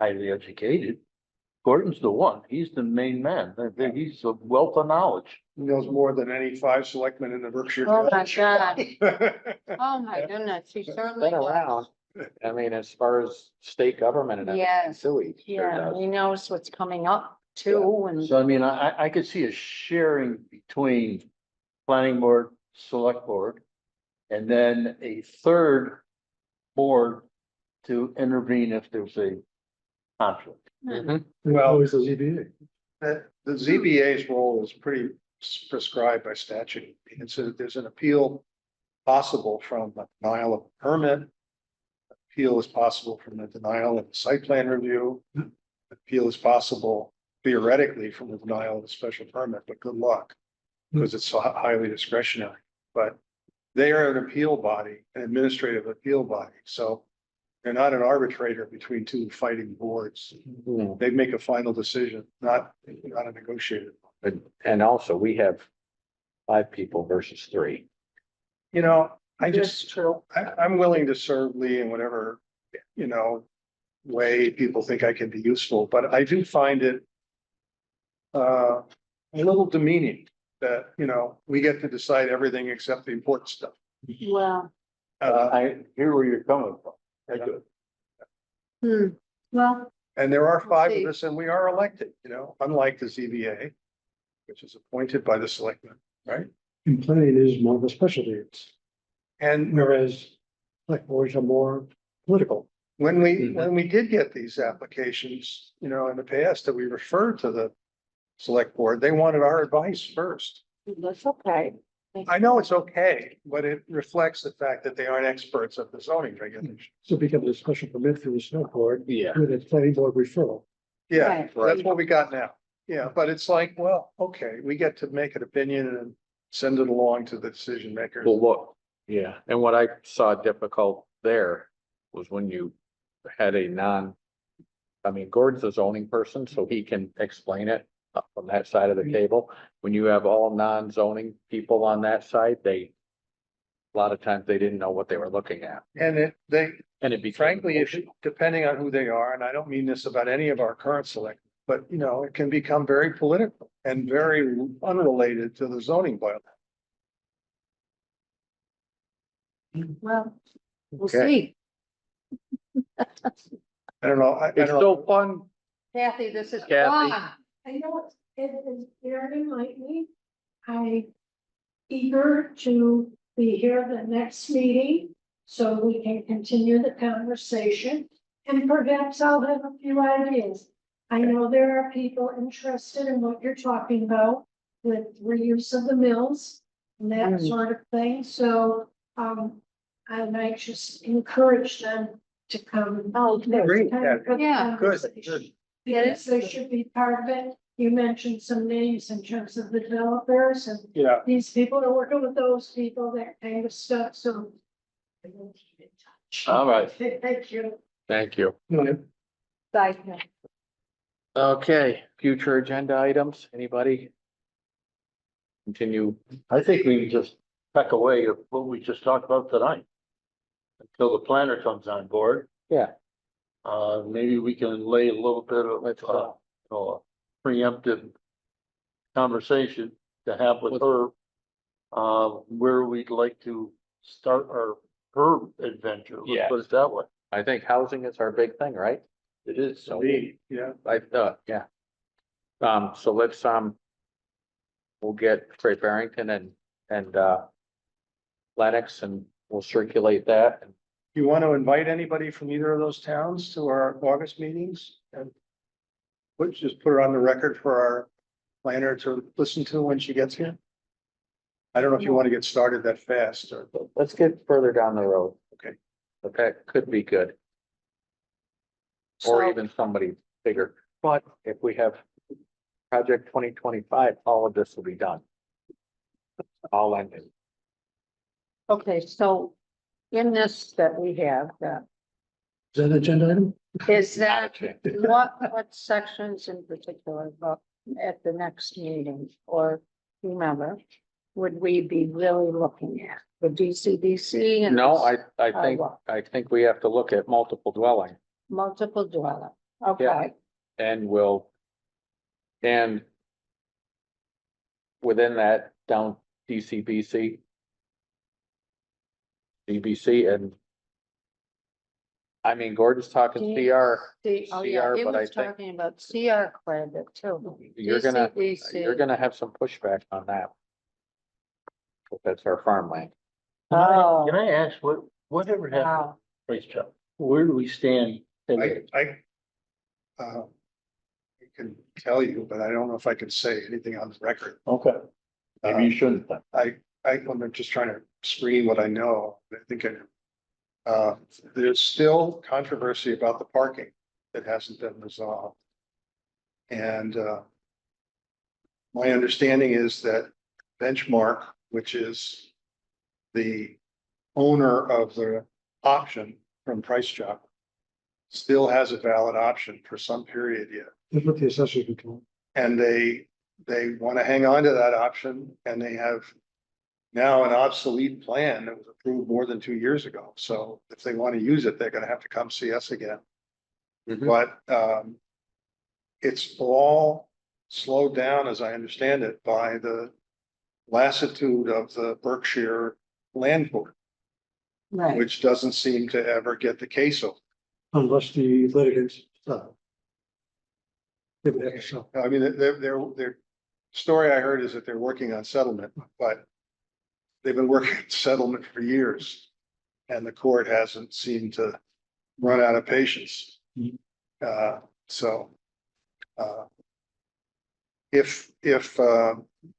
highly educated. Gordon's the one, he's the main man, he's a wealth of knowledge. He knows more than any 5 selectmen in the Berkshire. Oh, my County. God. Oh, my goodness, he certainly Been does. around. I mean, as far as state government and everything, Yes. too, he sure Yeah, does. he knows what's coming up too, and So I mean, I could see a sharing between planning board, select board, and then a third board to intervene if there's a conflict. Well, Always the ZBA. the ZBA's role is pretty prescribed by statute. It's there's an appeal possible from the denial of a permit. Appeal is possible from the denial of the site plan review. Appeal is possible theoretically from the denial of the special permit, but good luck. Because it's so highly discretionary, but they are an appeal body, an administrative appeal body, so. They're not an arbitrator between two fighting boards. They make a final decision, not a negotiated. And also, we have 5 people versus 3. You know, I That's just, true. I'm willing to serve Lee in whatever, way people think I can be useful, but I do find it a little demeaning that, we get to decide everything except the important stuff. Well, I hear where you're coming from. I do. well, And there are 5 See. of us and we are elected, unlike the ZBA, which is appointed by the selectmen, right? And planning is more of a specialty, And whereas like boards are more political. when we did get these applications, in the past that we referred to the select board, they wanted our advice first. that's okay. I know it's okay, but it reflects the fact that they aren't experts of the zoning regulation. So it becomes a special permit through the snow board Yeah. with a planning board referral. Yeah, Right. that's what we got now. Yeah, but it's like, well, okay, we get to make an opinion and send it along to the decision makers. Well, look, yeah, and what I saw difficult there was when you had Gordon's a zoning person, so he can explain it from that side of the table. When you have all non-zoning people on that side, a lot of times they didn't know what they were looking at. And And it became frankly, emotional. depending on who they are, and I don't mean this about any of our current select, but it can become very political and very unrelated to the zoning bylaw. Well, we'll Okay. see. I don't know. I It's don't know. so fun. Kathy, this is Kathy. fun. I know it is very enlightening. I eager to be here at the next meeting, so we can continue the conversation. And perhaps I'll have a few ideas. I know there are people interested in what you're talking about with reuse of the mills and that sort of thing, so, I might just encourage them to come. Oh, Great, Kind of good yeah. Good, conversation. Get it? Because they should be part of it. You mentioned some names in terms of the developers and Yeah, these people are working with those people, that kind of stuff, so. I will keep in touch. All right. Thank you. Thank you. Bye. Okay, future agenda items, anybody? Continue. I think we can just peck away at what we just talked about tonight. Until the planner comes on board. Yeah. Maybe we can lay a little bit of, Let's, preemptive conversation to have with her. Where we'd like to start her adventure, let's put it that way. I think housing is our big thing, right? It is, So yeah. yeah. So let's, we'll get Trey Barrington and Lennox and we'll circulate that. And You want to invite anybody from either of those towns to our August meetings? And just put her on the record for our planner to listen to when she gets here? I don't know if you want to get started that fast or. let's get further down the road. Okay. But that could be good. Or So- even somebody bigger. But if we have project 2025, all of this will be done. All ended. Okay, so in this that we have, Is that an agenda item? is that, what sections in particular, but at the next meeting or whomever, would we be really looking at? The DCDC and No, what? I think we have to look at multiple dwelling multiple dwelling, okay, and and within that down DCBC. DBC and I mean, Gordon's talking D- CR, oh yeah, CR, it but I was think talking about CR quite a bit too. you're gonna DCDC. have some pushback on that. That's our farmland. Oh. Can I ask whatever happened Wow. to Price Chopper? Where do we stand today? I can tell you, but I don't know if I can say anything on the record. Okay, maybe you shouldn't. I'm just trying to screen what I know. I think there's still controversy about the parking that hasn't been resolved. And my understanding is that Benchmark, which is the owner of the option from Price Chopper, still has a valid option for some period yet. That's what the assessors were told. And they want to hang on to that option, and they have now an obsolete plan that was approved more than 2 years ago. So if they want to use it, they're going to have to come see us again. But it's all slowed down, as I understand it, by the lassitude of the Berkshire Land Board, Right. which doesn't seem to ever get the case over. Unless the litigants, they would have to sell. I mean, their story I heard is that they're working on settlement, but they've been working on settlement for years. And the court hasn't seemed to run out of patience. If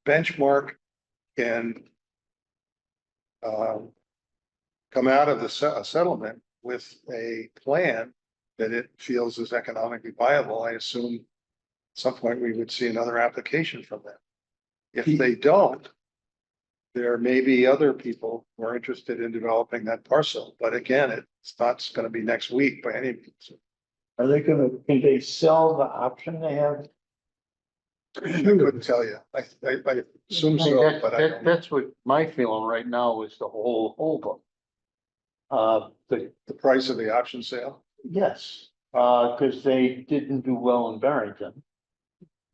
Benchmark can come out of the settlement with a plan that it feels is economically viable, I assume at some point we would see another application from them. If they don't, there may be other people who are interested in developing that parcel, but again, it's not gonna be next week by any means. Are they can they sell the option they have? I couldn't tell you. I assume so, but I don't know. That's what my feeling right now is the whole holdup. The price of the option sale. Yes, because they didn't do well in Barrington.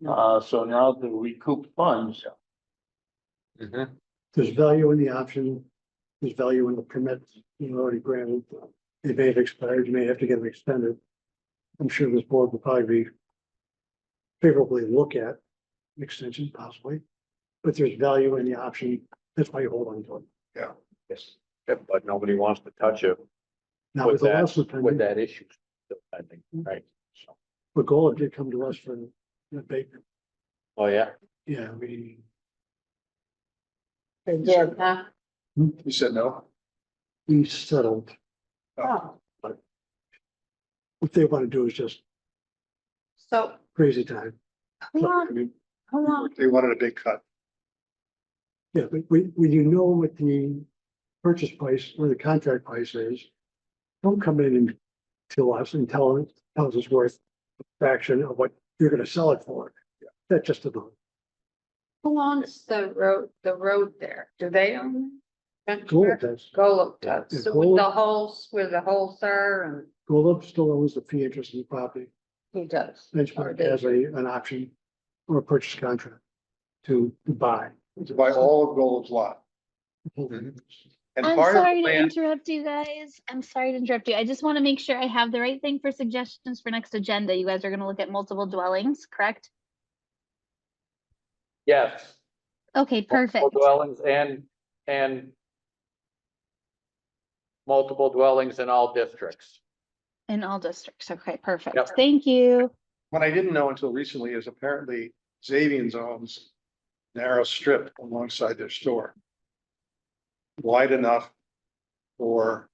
So now to recoup funds, There's value in the option. There's value in the permit you already granted. It may have expired. You may have to get them extended. I'm sure this board will probably be favorably look at an extension possibly, but there's value in the option. That's why you hold on to it. Yeah. Yes, but nobody wants to touch it Now with with the that, lawsuit with pending, that issue. Still pending, right? So, the goal did come to us for an abatement. oh, yeah. Yeah, we, They did, huh? You said no? we settled. Oh, What they want to do is just so, crazy time. how long, how long? They wanted a big cut. Yeah, but when you know what the purchase price or the contract price is, don't come in and tell us and tell us it's worth a fraction of what you're gonna sell it for. That's just a no. Who owns the road there? Do they own it? Golub does. Golub does. Yeah, So with Golub- the holes, with the whole sir and Golub still owns the fee interest in the property. he does. Benchmark has an option or a purchase contract to buy. To buy all of Golub's lot. And I'm part of the sorry to plan, interrupt you guys. I'm sorry to interrupt you. I just want to make sure I have the right thing for suggestions for next agenda. You guys are going to look at multiple dwellings, correct? Yes. Okay, perfect. Multiple dwellings and multiple dwellings in all districts. In all districts. Okay, perfect. Yep. Thank you. what I didn't know until recently is apparently Xavier's owns narrow strip alongside their store. Wide enough for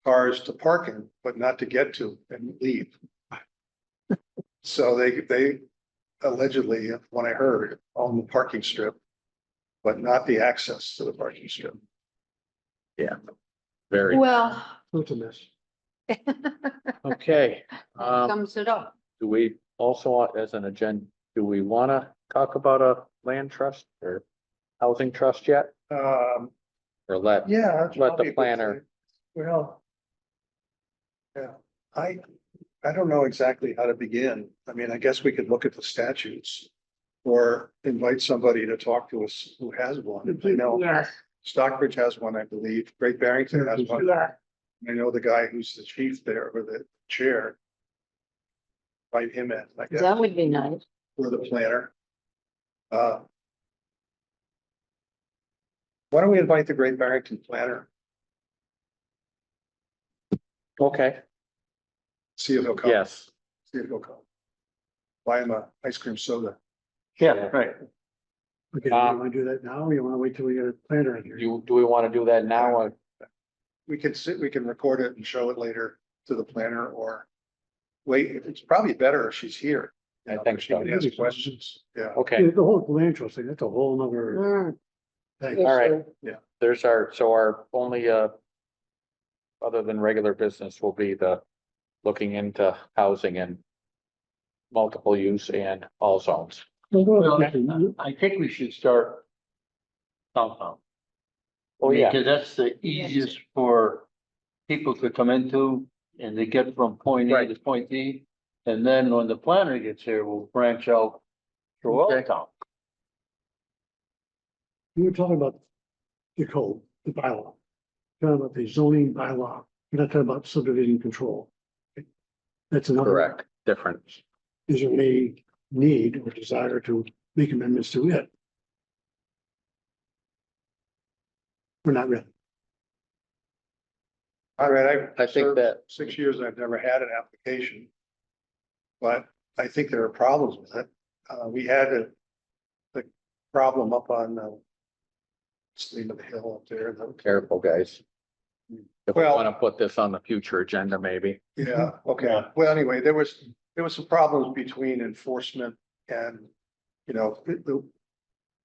cars to park in, but not to get to and leave. So they allegedly, when I heard, own the parking strip, but not the access to the parking strip. Very, Well, It's a mess. okay. sums it up. Do we also, as an agenda, do we want to talk about a land trust or housing trust yet? Or let Yeah. that's Let the probably a good planner- thing. Well. Yeah, I don't know exactly how to begin. I mean, I guess we could look at the statutes. Or invite somebody to talk to us who has one. I know Yes, Stockbridge has one, I believe. Great Barrington has one. yeah. I know the guy who's the chief there or the chair. Invite him in, I guess, That would be nice. or the planner. Why don't we invite the Great Barrington planner, Okay, see if he'll come. yes. See if he'll come. Buy him a ice cream soda. Yeah, right. Okay, you wanna do that now, or you wanna wait till we get a planner in here? Do we want to do that now? Or- We can record it and show it later to the planner or wait, it's probably better if she's here. I think She can so. ask questions. Yeah. Okay, The whole land trust thing, that's a whole nother Mm, thing. all right. Yeah. There's our only, other than regular business will be the looking into housing and multiple use and all zones. Well, I think we should start downtown. Oh, yeah. Because that's the easiest for people to come into and they get from point A to Right. point B. And then when the planner gets here, we'll branch out throughout Okay. town. We were talking about the code, the bylaw. Talking about the zoning bylaw, we're not talking about subdivision control. That's another. Correct, different. Is there a need or desire to make amendments to it? Or not really? All right, I I've think served that- 6 years, I've never had an application. But I think there are problems with it. We had the problem up on, what's the name of the hill up there? Careful, guys. If we Well- want to put this on the future agenda, maybe. Yeah, okay. Well, anyway, there was some problems between enforcement and, the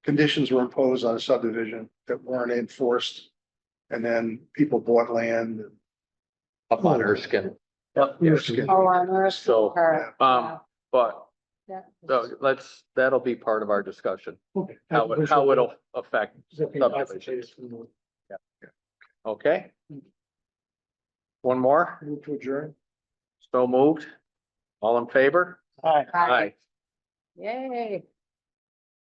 conditions were imposed on a subdivision that weren't enforced. And then people bought land. Up on Erskine. Yep. Erskine. Oh, on Earth. So, Park, But, yeah, so that'll be part of our discussion, Okay. how it'll affect, subdivisions. Okay? One more, Move to adjourn. so moved. All in favor? Hi. Aye. Yay.